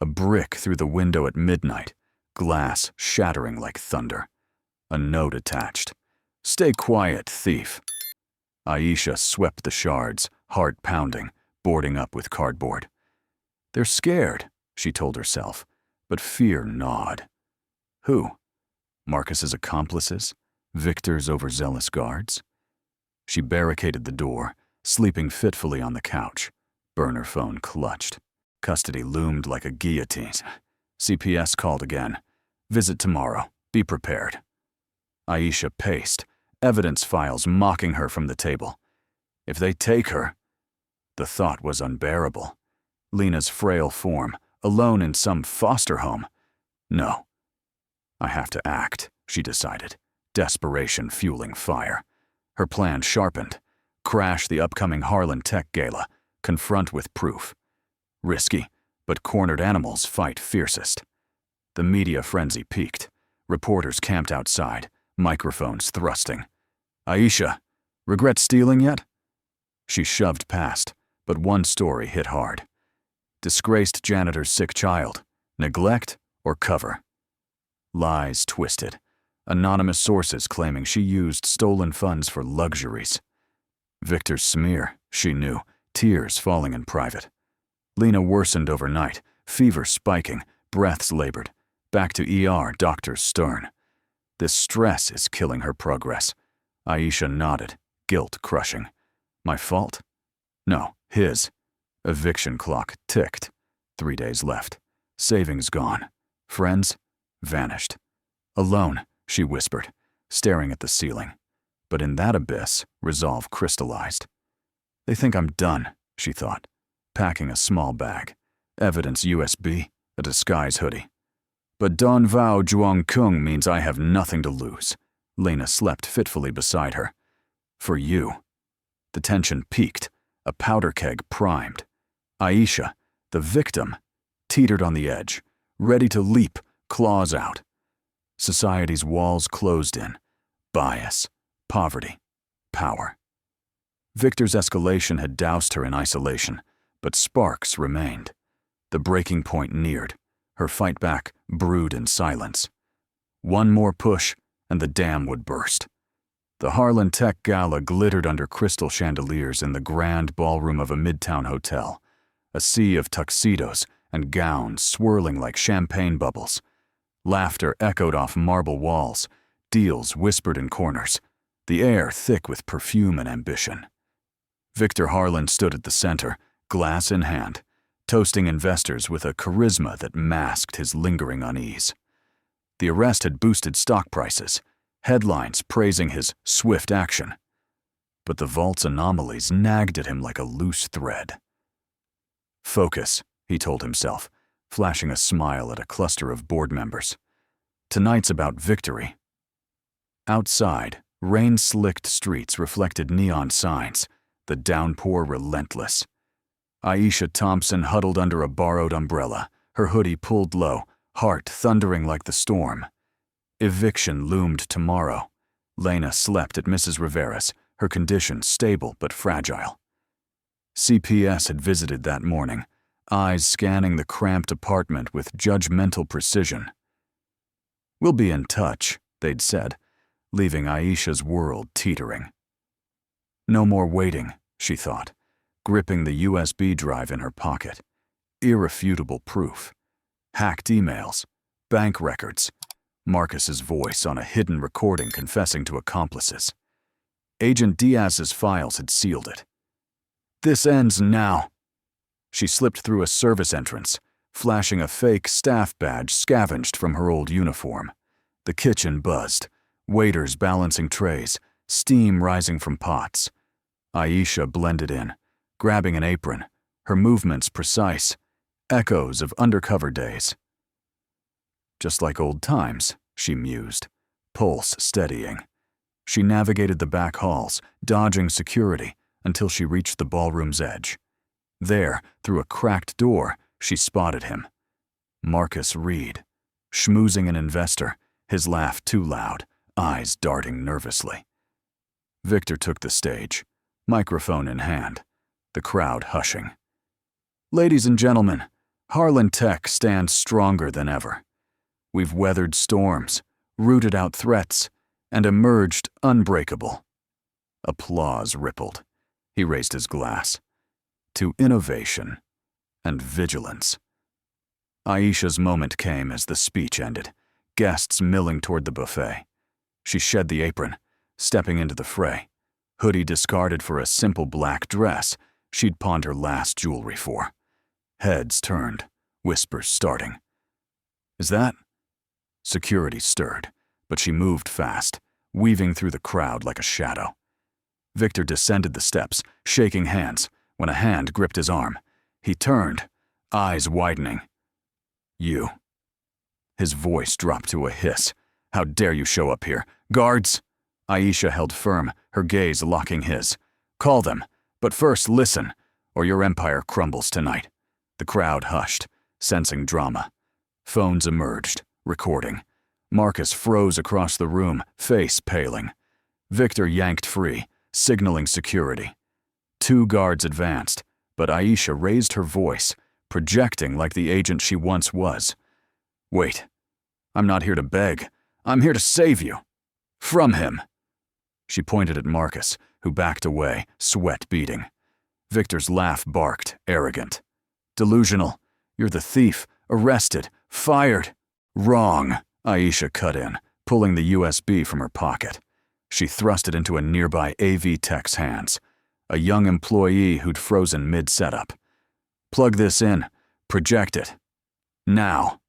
A brick through the window at midnight, glass shattering like thunder. A note attached. Stay quiet, thief. Aisha swept the shards, heart pounding, boarding up with cardboard. They're scared, she told herself, but fear gnawed. Who? Marcus's accomplices? Victor's overzealous guards? She barricaded the door, sleeping fitfully on the couch. Burner phone clutched. Custody loomed like a guillotine. CPS called again. Visit tomorrow. Be prepared. Aisha paced, evidence files mocking her from the table. If they take her... The thought was unbearable. Lena's frail form, alone in some foster home. No. I have to act, she decided, desperation fueling fire. Her plan sharpened. Crash the upcoming Harlan Tech Gala. Confront with proof. Risky, but cornered animals fight fiercest. The media frenzy peaked. Reporters camped outside, microphones thrusting. Aisha, regret stealing yet? She shoved past, but one story hit hard. Disgraced janitor's sick child. Neglect or cover? Lies twisted. Anonymous sources claiming she used stolen funds for luxuries. Victor's smear, she knew, tears falling in private. Lena worsened overnight, fever spiking, breaths labored. Back to ER, doctors stern. This stress is killing her progress. Aisha nodded, guilt crushing. My fault? No, his. Eviction clock ticked. 3 days left. Savings gone. Friends? Vanished. Alone, she whispered, staring at the ceiling. But in that abyss, resolve crystallized. They think I'm done, she thought, packing a small bag. Evidence USB, a disguise hoodie. But Don Vao Zhuang Kung means I have nothing to lose. Lena slept fitfully beside her. For you. The tension peaked, a powder keg primed. Aisha, the victim, teetered on the edge, ready to leap, claws out. Society's walls closed in. Bias, poverty, power. Victor's escalation had doused her in isolation, but sparks remained. The breaking point neared. Her fight back brewed in silence. One more push, and the dam would burst. The Harlan Tech Gala glittered under crystal chandeliers in the grand ballroom of a midtown hotel, a sea of tuxedos and gowns swirling like champagne bubbles. Laughter echoed off marble walls, deals whispered in corners, the air thick with perfume and ambition. Victor Harlan stood at the center, glass in hand, toasting investors with a charisma that masked his lingering unease. The arrest had boosted stock prices, headlines praising his swift action. But the vault's anomalies nagged at him like a loose thread. Focus, he told himself, flashing a smile at a cluster of board members. Tonight's about victory. Outside, rain-slicked streets reflected neon signs, the downpour relentless. Aisha Thompson huddled under a borrowed umbrella, her hoodie pulled low, heart thundering like the storm. Eviction loomed tomorrow. Lena slept at Mrs. Rivera's, her condition stable but fragile. CPS had visited that morning, eyes scanning the cramped apartment with judgmental precision. "We'll be in touch," they'd said, leaving Aisha's world teetering. No more waiting, she thought, gripping the USB drive in her pocket. Irrefutable proof. Hacked emails, bank records, Marcus's voice on a hidden recording confessing to accomplices. Agent Diaz's files had sealed it. "This ends now." She slipped through a service entrance, flashing a fake staff badge scavenged from her old uniform. The kitchen buzzed, waiters balancing trays, steam rising from pots. Aisha blended in, grabbing an apron, her movements precise, echoes of undercover days. Just like old times, she mused, pulse steadying. She navigated the back halls, dodging security, until she reached the ballroom's edge. There, through a cracked door, she spotted him. Marcus Reed, schmoozing an investor, his laugh too loud, eyes darting nervously. Victor took the stage, microphone in hand, the crowd hushing. "Ladies and gentlemen, Harlan Tech stands stronger than ever. We've weathered storms, rooted out threats, and emerged unbreakable." Applause rippled. He raised his glass. "To innovation and vigilance." Aisha's moment came as the speech ended, guests milling toward the buffet. She shed the apron, stepping into the fray, hoodie discarded for a simple black dress she'd pawned her last jewelry for. Heads turned, whispers starting. "Is that?" Security stirred, but she moved fast, weaving through the crowd like a shadow. Victor descended the steps, shaking hands, when a hand gripped his arm. He turned, eyes widening. "You." His voice dropped to a hiss. "How dare you show up here? Guards!" Aisha held firm, her gaze locking his. "Call them, but first listen, or your empire crumbles tonight." The crowd hushed, sensing drama. Phones emerged, recording. Marcus froze across the room, face paling. Victor yanked free, signaling security. 2 guards advanced, but Aisha raised her voice, projecting like the agent she once was. "Wait. I'm not here to beg. I'm here to save you. From him." She pointed at Marcus, who backed away, sweat beading. Victor's laugh barked, arrogant. "Delusional. You're the thief. Arrested. Fired." "Wrong," Aisha cut in, pulling the USB from her pocket. She thrust it into a nearby AV tech's hands, a young employee who'd frozen mid-setup. "Plug this in. Project it. Now."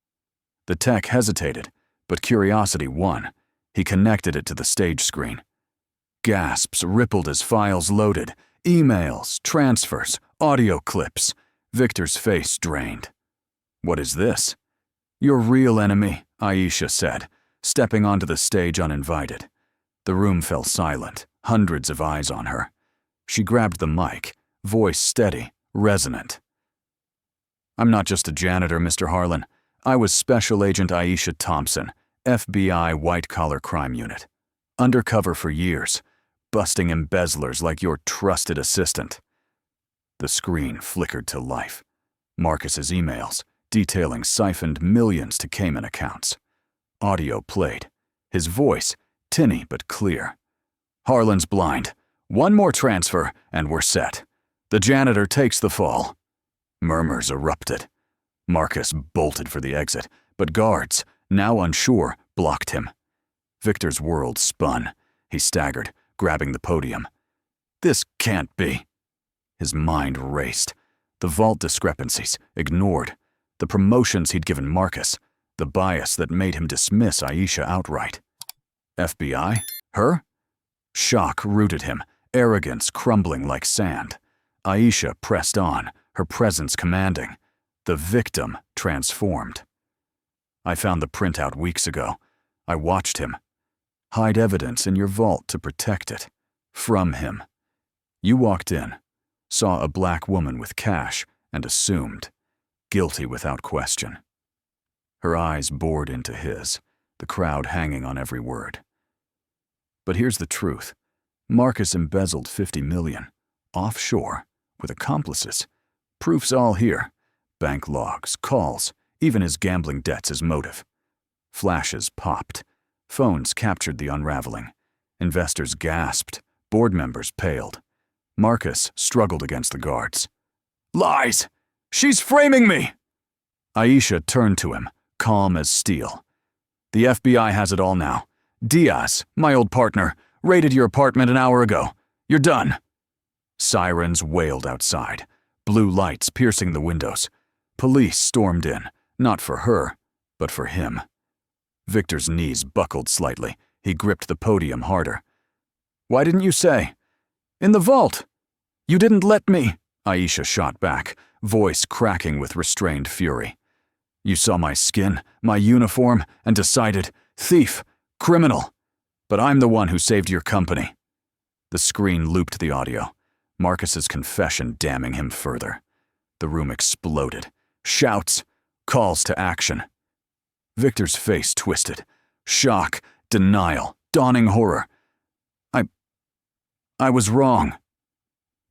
The tech hesitated, but curiosity won. He connected it to the stage screen. Gasps rippled as files loaded, Emails, transfers, audio clips. Victor's face drained. "What is this?" "Your real enemy," Aisha said, stepping onto the stage uninvited. The room fell silent, hundreds of eyes on her. She grabbed the mic, voice steady, resonant. "I'm not just a janitor, Mr. Harlan. I was Special Agent Aisha Thompson, FBI White-Collar Crime Unit. Undercover for years, busting embezzlers like your trusted assistant." The screen flickered to life. Marcus's emails, detailing siphoned millions to Cayman accounts. Audio played. His voice, tinny but clear. "Harlan's blind. One more transfer, and we're set. The janitor takes the fall." Murmurs erupted. Marcus bolted for the exit, but guards, now unsure, blocked him. Victor's world spun. He staggered, grabbing the podium. "This can't be." His mind raced. The vault discrepancies, ignored. The promotions he'd given Marcus. The bias that made him dismiss Aisha outright. FBI? Her? Shock rooted him, arrogance crumbling like sand. Aisha pressed on, her presence commanding. The victim transformed. "I found the printout weeks ago. I watched him. Hide evidence in your vault to protect it. From him. You walked in, saw a black woman with cash, and assumed. Guilty without question." Her eyes bored into his, the crowd hanging on every word. "But here's the truth. Marcus embezzled $50 million, offshore, with accomplices. Proof's all here. Bank logs, calls, even his gambling debts as motive." Flashes popped. Phones captured the unraveling. Investors gasped. Board members paled. Marcus struggled against the guards. "Lies! She's framing me!" Aisha turned to him, calm as steel. "The FBI has it all now. Diaz, my old partner, raided your apartment an hour ago. You're done." Sirens wailed outside, blue lights piercing the windows. Police stormed in, not for her, but for him. Victor's knees buckled slightly. He gripped the podium harder. "Why didn't you say?" "In the vault." "You didn't let me," Aisha shot back, voice cracking with restrained fury. "You saw my skin, my uniform, and decided, thief, criminal. But I'm the one who saved your company." The screen looped the audio, Marcus's confession damning him further. The room exploded. Shouts, calls to action. Victor's face twisted. Shock, denial, dawning horror. I was wrong."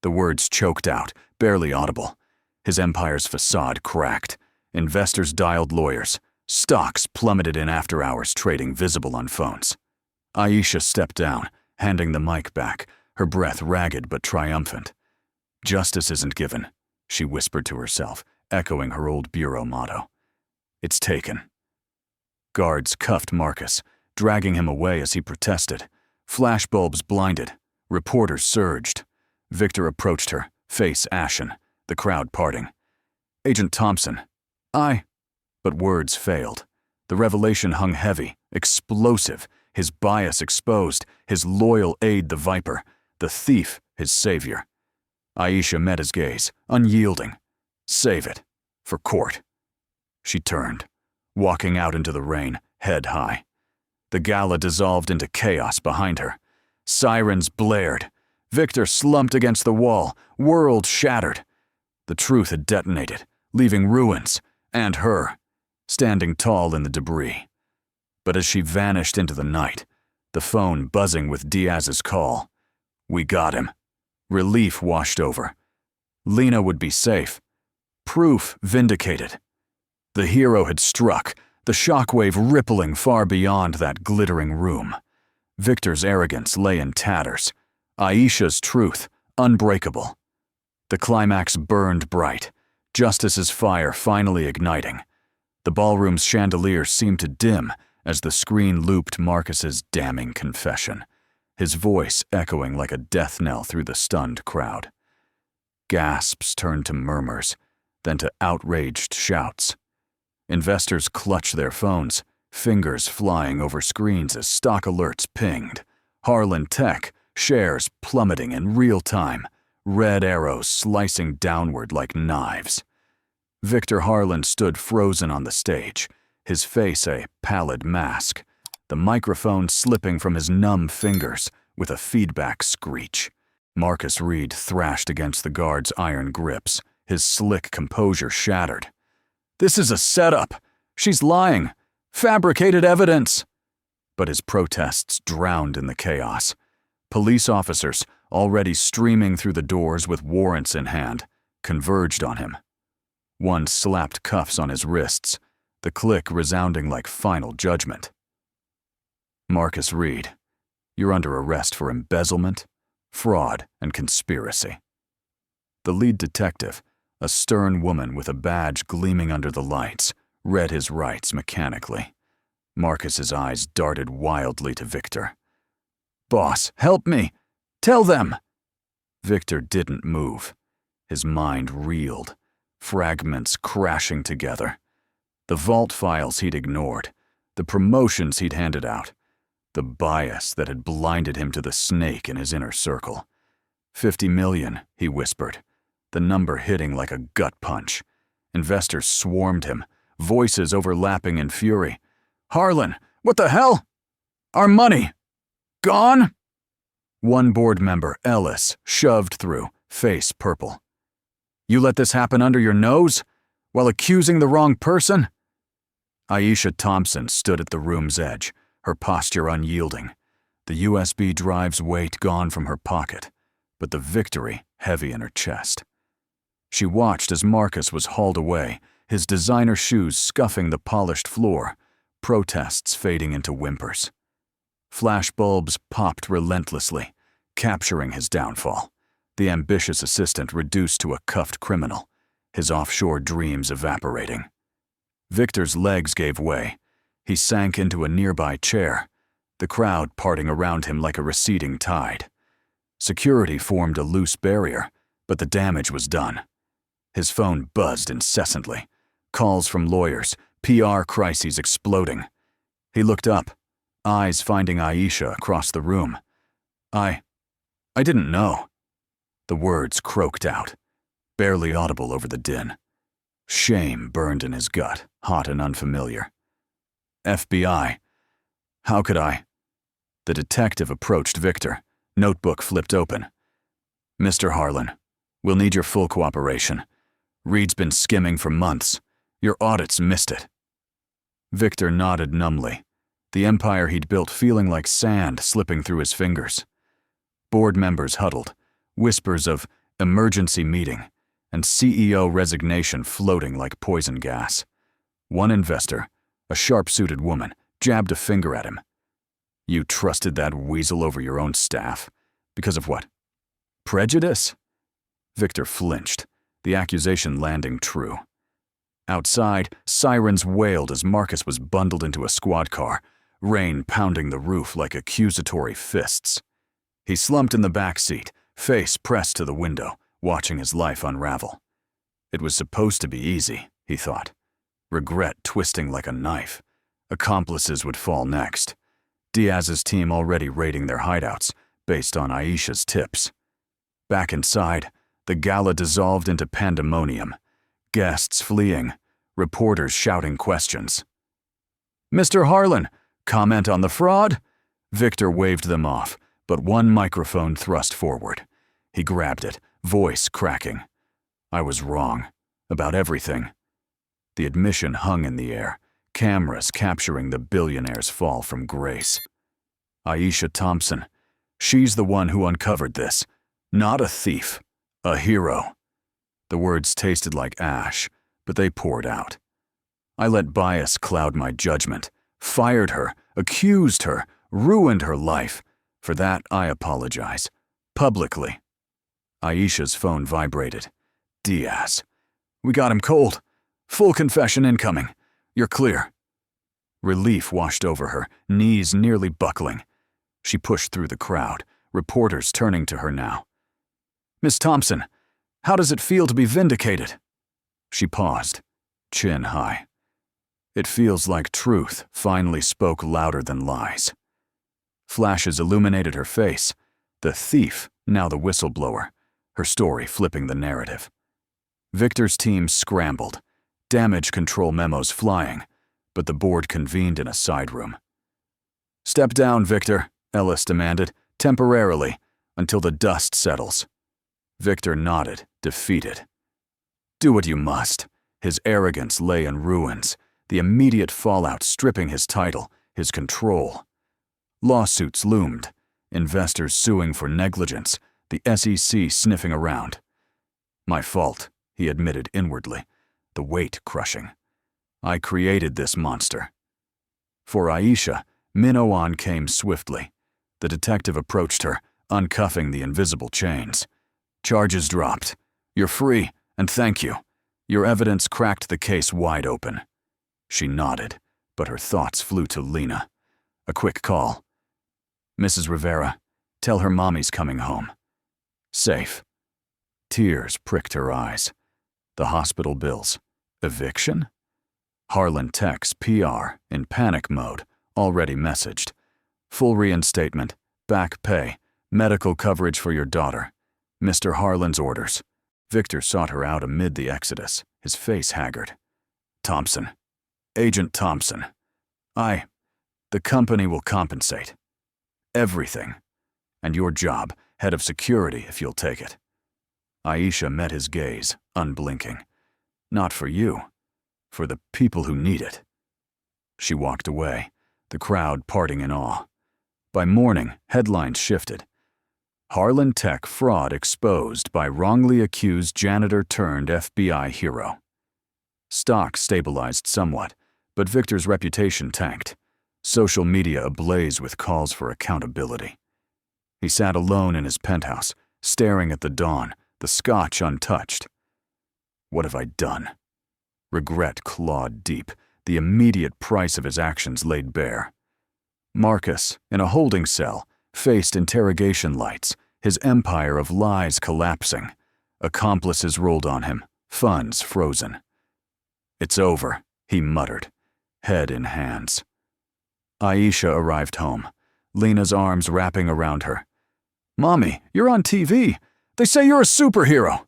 The words choked out, barely audible. His empire's facade cracked. Investors dialed lawyers. Stocks plummeted in after-hours trading visible on phones. Aisha stepped down, handing the mic back, her breath ragged but triumphant. "Justice isn't given," she whispered to herself, echoing her old bureau motto. "It's taken." Guards cuffed Marcus, dragging him away as he protested. Flashbulbs blinded. Reporters surged. Victor approached her, face ashen, the crowd parting. "Agent Thompson, I..." But words failed. The revelation hung heavy, explosive, his bias exposed, his loyal aide the viper, the thief his savior. Aisha met his gaze, unyielding. "Save it. For court." She turned, walking out into the rain, head high. The gala dissolved into chaos behind her. Sirens blared. Victor slumped against the wall, world shattered. The truth had detonated, leaving ruins, and her, standing tall in the debris. But as she vanished into the night, the phone buzzing with Diaz's call, "We got him." Relief washed over. Lena would be safe. Proof vindicated. The hero had struck, the shockwave rippling far beyond that glittering room. Victor's arrogance lay in tatters. Aisha's truth, unbreakable. The climax burned bright, justice's fire finally igniting. The ballroom's chandelier seemed to dim as the screen looped Marcus's damning confession, his voice echoing like a death knell through the stunned crowd. Gasps turned to murmurs, then to outraged shouts. Investors clutched their phones, fingers flying over screens as stock alerts pinged. Harlan Tech, shares plummeting in real time, red arrows slicing downward like knives. Victor Harlan stood frozen on the stage, his face a pallid mask, the microphone slipping from his numb fingers with a feedback screech. Marcus Reed thrashed against the guard's iron grips, his slick composure shattered. "This is a setup. She's lying. Fabricated evidence." But his protests drowned in the chaos. Police officers, already streaming through the doors with warrants in hand, converged on him. One slapped cuffs on his wrists, the click resounding like final judgment. "Marcus Reed, you're under arrest for embezzlement, fraud, and conspiracy." The lead detective, a stern woman with a badge gleaming under the lights, read his rights mechanically. Marcus's eyes darted wildly to Victor. "Boss, help me! Tell them!" Victor didn't move. His mind reeled, fragments crashing together. The vault files he'd ignored, the promotions he'd handed out, the bias that had blinded him to the snake in his inner circle. 50 million, he whispered, the number hitting like a gut punch. Investors swarmed him, voices overlapping in fury. "Harlan, what the hell? Our money! Gone?" One board member, Ellis, shoved through, face purple. "You let this happen under your nose? While accusing the wrong person?" Aisha Thompson stood at the room's edge, her posture unyielding, the USB drive's weight gone from her pocket, but the victory heavy in her chest. She watched as Marcus was hauled away, his designer shoes scuffing the polished floor, protests fading into whimpers. Flashbulbs popped relentlessly, capturing his downfall, the ambitious assistant reduced to a cuffed criminal, his offshore dreams evaporating. Victor's legs gave way. He sank into a nearby chair, the crowd parting around him like a receding tide. Security formed a loose barrier, but the damage was done. His phone buzzed incessantly, calls from lawyers, PR crises exploding. He looked up, eyes finding Aisha across the room. I didn't know." The words croaked out, barely audible over the din. Shame burned in his gut, hot and unfamiliar. "FBI. How could I?" The detective approached Victor, notebook flipped open. "Mr. Harlan, we'll need your full cooperation. Reed's been skimming for months. Your audits missed it." Victor nodded numbly, the empire he'd built feeling like sand slipping through his fingers. Board members huddled, whispers of emergency meeting and CEO resignation floating like poison gas. One investor, a sharp-suited woman, jabbed a finger at him. "You trusted that weasel over your own staff? Because of what? Prejudice?" Victor flinched, the accusation landing true. Outside, sirens wailed as Marcus was bundled into a squad car, rain pounding the roof like accusatory fists. He slumped in the back seat, face pressed to the window, watching his life unravel. It was supposed to be easy, he thought. Regret twisting like a knife. Accomplices would fall next. Diaz's team already raiding their hideouts, based on Aisha's tips. Back inside, the gala dissolved into pandemonium. Guests fleeing, reporters shouting questions. "Mr. Harlan, comment on the fraud?" Victor waved them off, but one microphone thrust forward. He grabbed it, voice cracking. "I was wrong. About everything." The admission hung in the air, cameras capturing the billionaire's fall from grace. Aisha Thompson. She's the one who uncovered this. Not a thief. A hero. The words tasted like ash, but they poured out. "I let bias cloud my judgment, fired her, accused her, ruined her life. For that, I apologize. Publicly." Aisha's phone vibrated. "Diaz. We got him cold. Full confession incoming. You're clear." Relief washed over her, knees nearly buckling. She pushed through the crowd, reporters turning to her now. "Miss Thompson, how does it feel to be vindicated?" She paused, chin high. "It feels like truth finally spoke louder than lies." Flashes illuminated her face. The thief, now the whistleblower. her story flipping the narrative. Victor's team scrambled, damage control memos flying, but the board convened in a side room. "Step down, Victor," Ellis demanded, "temporarily, until the dust settles." Victor nodded, defeated. Do what you must. His arrogance lay in ruins, the immediate fallout stripping his title, his control. Lawsuits loomed, investors suing for negligence, the SEC sniffing around. "My fault," he admitted inwardly, the weight crushing. "I created this monster." For Aisha, Minoan came swiftly. The detective approached her, uncuffing the invisible chains. "Charges dropped. You're free, and thank you. Your evidence cracked the case wide open." She nodded, but her thoughts flew to Lena. A quick call. "Mrs. Rivera, tell her mommy's coming home." Safe. Tears pricked her eyes. The hospital bills. Eviction? Harlan Tech's PR, in panic mode, already messaged. "Full reinstatement, back pay, medical coverage for your daughter. Mr. Harlan's orders." Victor sought her out amid the exodus, his face haggard. "Thompson. Agent Thompson. The company will compensate. Everything. And your job, head of security, if you'll take it." Aisha met his gaze, unblinking. "Not for you. For the people who need it." She walked away, the crowd parting in awe. By morning, headlines shifted. Harlan Tech fraud exposed by wrongly accused janitor turned FBI hero. Stock stabilized somewhat, but Victor's reputation tanked. Social media ablaze with calls for accountability. He sat alone in his penthouse, staring at the dawn, the scotch untouched. What have I done? Regret clawed deep, the immediate price of his actions laid bare. Marcus, in a holding cell, faced interrogation lights, his empire of lies collapsing. Accomplices rolled on him, funds frozen. "It's over," he muttered, head in hands. Aisha arrived home, Lena's arms wrapping around her. "Mommy, you're on TV. They say you're a superhero."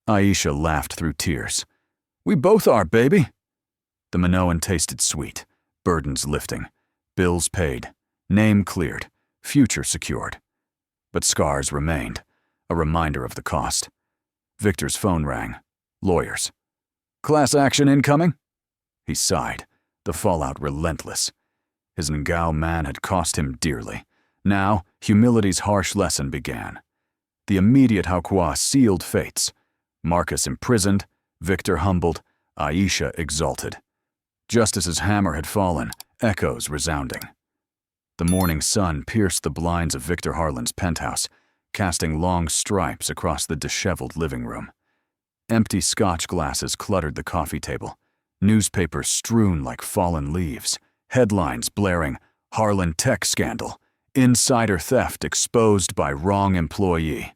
Aisha laughed through tears. "We both are, baby." The Minoan tasted sweet, burdens lifting, bills paid, name cleared, future secured. But scars remained, a reminder of the cost. Victor's phone rang. Lawyers. "Class action incoming?" He sighed, the fallout relentless. His Ngao man had cost him dearly. Now, humility's harsh lesson began. The immediate Hauqua sealed fates. Marcus imprisoned, Victor humbled, Aisha exalted. Justice's hammer had fallen, echoes resounding. The morning sun pierced the blinds of Victor Harlan's penthouse, casting long stripes across the disheveled living room. Empty scotch glasses cluttered the coffee table, newspapers strewn like fallen leaves, headlines blaring, "Harlan Tech scandal, insider theft exposed by wrong employee."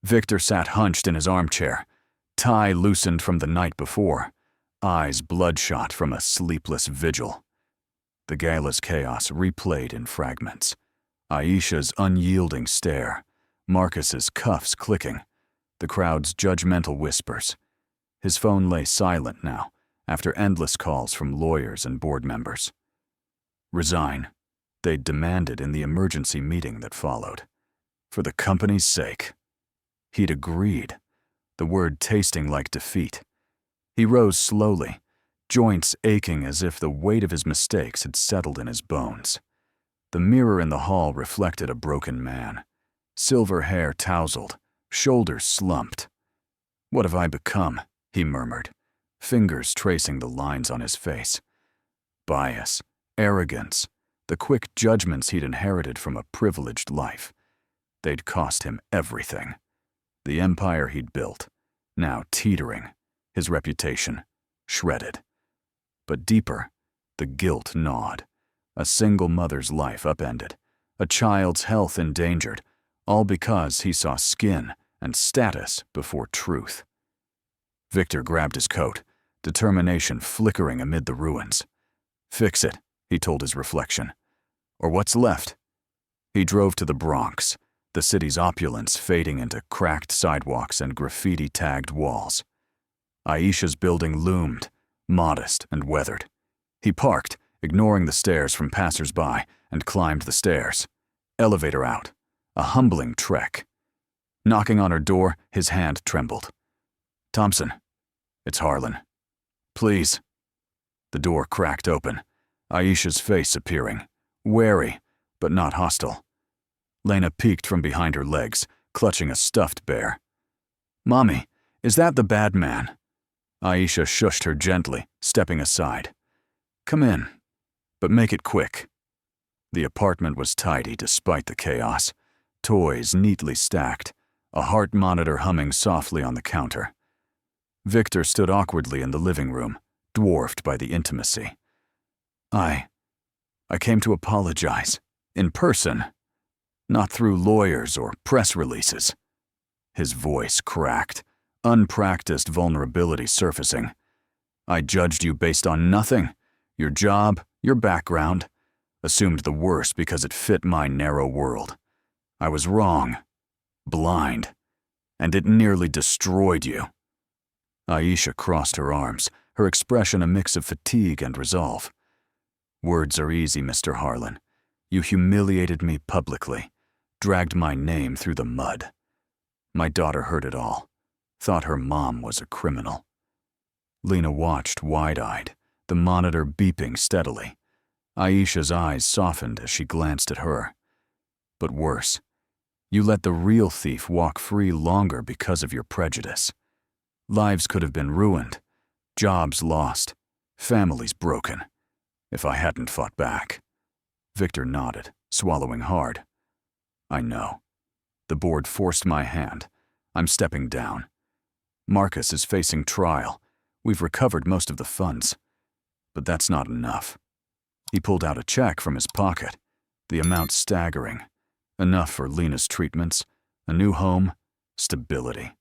Victor sat hunched in his armchair, tie loosened from the night before, eyes bloodshot from a sleepless vigil. The gala's chaos replayed in fragments. Aisha's unyielding stare, Marcus's cuffs clicking, the crowd's judgmental whispers. His phone lay silent now, after endless calls from lawyers and board members. Resign, they'd demanded in the emergency meeting that followed. For the company's sake. He'd agreed, the word tasting like defeat. He rose slowly, joints aching as if the weight of his mistakes had settled in his bones. The mirror in the hall reflected a broken man, silver hair tousled, shoulders slumped. "What have I become?" he murmured, fingers tracing the lines on his face. Bias, arrogance, the quick judgments he'd inherited from a privileged life. They'd cost him everything. The empire he'd built, now teetering, his reputation shredded. But deeper, the guilt gnawed. A single mother's life upended, a child's health endangered, all because he saw skin and status before truth. Victor grabbed his coat, determination flickering amid the ruins. "Fix it," he told his reflection. "Or what's left?" He drove to the Bronx, the city's opulence fading into cracked sidewalks and graffiti-tagged walls. Aisha's building loomed, modest and weathered. He parked, ignoring the stares from passers-by, and climbed the stairs. Elevator out. A humbling trek. Knocking on her door, his hand trembled. "Thompson, it's Harlan. Please." The door cracked open, Aisha's face appearing, wary, but not hostile. Lena peeked from behind her legs, clutching a stuffed bear. "Mommy, is that the bad man?" Aisha shushed her gently, stepping aside. "Come in, but make it quick." The apartment was tidy despite the chaos. Toys neatly stacked, a heart monitor humming softly on the counter. Victor stood awkwardly in the living room, dwarfed by the intimacy. I came to apologize, in person, not through lawyers or press releases." His voice cracked, unpracticed vulnerability surfacing. "I judged you based on nothing. Your job, your background. Assumed the worst because it fit my narrow world. I was wrong, blind, and it nearly destroyed you." Aisha crossed her arms, her expression a mix of fatigue and resolve. "Words are easy, Mr. Harlan. You humiliated me publicly, dragged my name through the mud. My daughter heard it all, thought her mom was a criminal." Lena watched wide-eyed, the monitor beeping steadily. Aisha's eyes softened as she glanced at her. "But worse, you let the real thief walk free longer because of your prejudice. Lives could have been ruined, jobs lost, families broken, if I hadn't fought back." Victor nodded, swallowing hard. "I know. The board forced my hand. I'm stepping down. Marcus is facing trial. We've recovered most of the funds. But that's not enough." He pulled out a check from his pocket, the amount staggering. Enough for Lena's treatments, a new home, stability.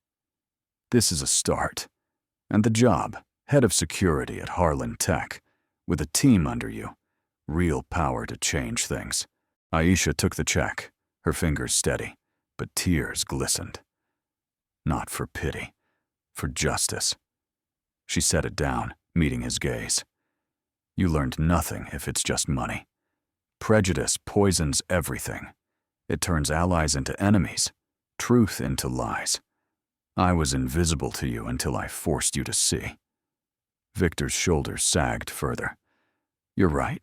"This is a start. And the job, head of security at Harlan Tech, with a team under you, real power to change things." Aisha took the check, her fingers steady, but tears glistened. Not for pity, for justice. She set it down, meeting his gaze. "You learned nothing if it's just money. Prejudice poisons everything. It turns allies into enemies, truth into lies. I was invisible to you until I forced you to see." Victor's shoulders sagged further. "You're right.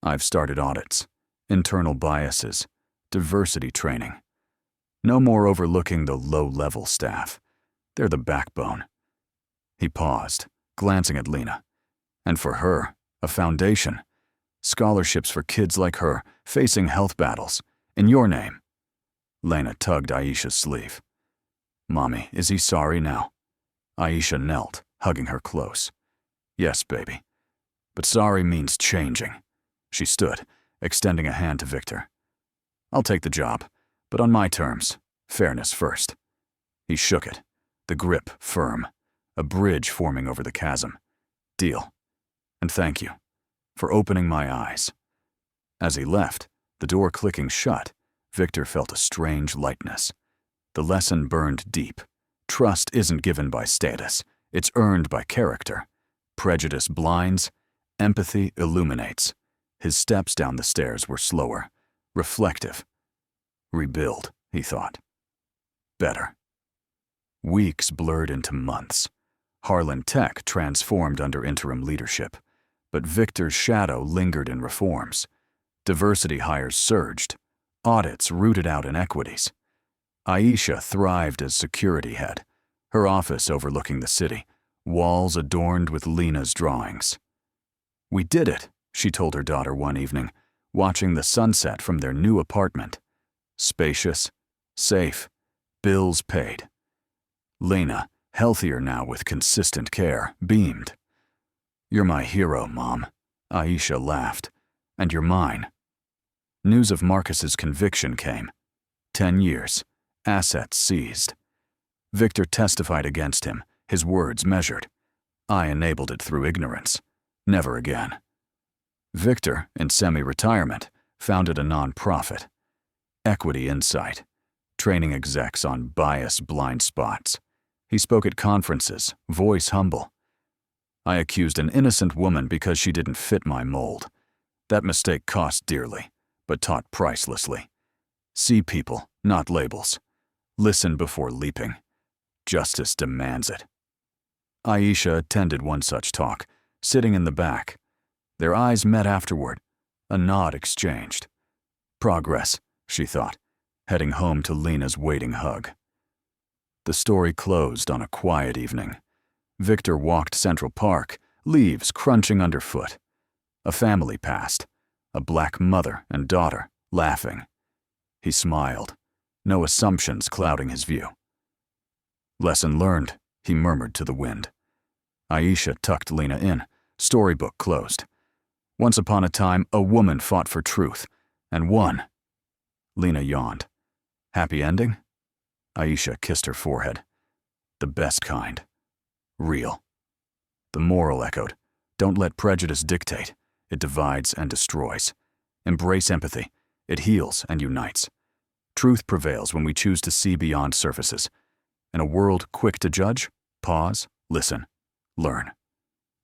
I've started audits, internal biases, diversity training. No more overlooking the low-level staff. They're the backbone." He paused, glancing at Lena. "And for her, a foundation. Scholarships for kids like her, facing health battles. In your name." Lena tugged Aisha's sleeve. "Mommy, is he sorry now?" Aisha knelt, hugging her close. "Yes, baby. But sorry means changing." She stood, extending a hand to Victor. "I'll take the job, but on my terms. Fairness first." He shook it, the grip firm, a bridge forming over the chasm. "Deal. And thank you for opening my eyes." As he left, the door clicking shut, Victor felt a strange lightness. The lesson burned deep. Trust isn't given by status. It's earned by character. Prejudice blinds. Empathy illuminates. His steps down the stairs were slower, reflective. Rebuild, he thought. Better. Weeks blurred into months. Harlan Tech transformed under interim leadership, but Victor's shadow lingered in reforms. Diversity hires surged. Audits rooted out inequities. Aisha thrived as security head, her office overlooking the city, walls adorned with Lena's drawings. "We did it," she told her daughter one evening, watching the sunset from their new apartment. Spacious, safe, bills paid. Lena, healthier now with consistent care, beamed. "You're my hero, Mom," Aisha laughed. "And you're mine." News of Marcus's conviction came. 10 years, assets seized. Victor testified against him, his words measured. I enabled it through ignorance. Never again. Victor, in semi-retirement, founded a non-profit. Equity Insight. training execs on bias blind spots. He spoke at conferences, voice humble. I accused an innocent woman because she didn't fit my mold. That mistake cost dearly, but taught pricelessly. See people, not labels. Listen before leaping. Justice demands it. Aisha attended one such talk, sitting in the back. Their eyes met afterward, a nod exchanged. Progress, she thought, heading home to Lena's waiting hug. The story closed on a quiet evening. Victor walked Central Park, leaves crunching underfoot. A family passed, a black mother and daughter, laughing. He smiled, no assumptions clouding his view. Lesson learned, he murmured to the wind. Aisha tucked Lena in, storybook closed. Once upon a time, a woman fought for truth, and won. Lena yawned. Happy ending? Aisha kissed her forehead. The best kind. Real. The moral echoed. Don't let prejudice dictate. It divides and destroys. Embrace empathy. It heals and unites. Truth prevails when we choose to see beyond surfaces. In a world quick to judge, pause, listen, learn.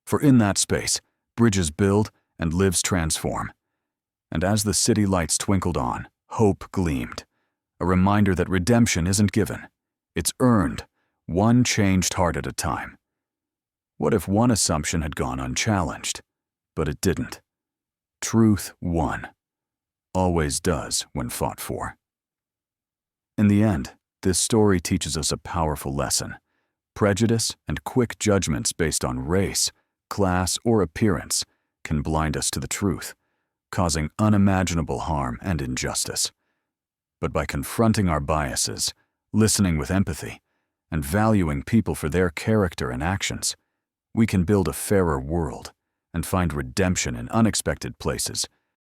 For in that space, bridges build and lives transform. And as the city lights twinkled on, hope gleamed. A reminder that redemption isn't given. It's earned, one changed heart at a time. What if one assumption had gone unchallenged? But it didn't. Truth won. Always does when fought for. In the end, this story teaches us a powerful lesson. Prejudice and quick judgments based on race, class, or appearance can blind us to the truth, causing unimaginable harm and injustice. But by confronting our biases, listening with empathy, and valuing people for their character and actions, we can build a fairer world and find redemption in unexpected places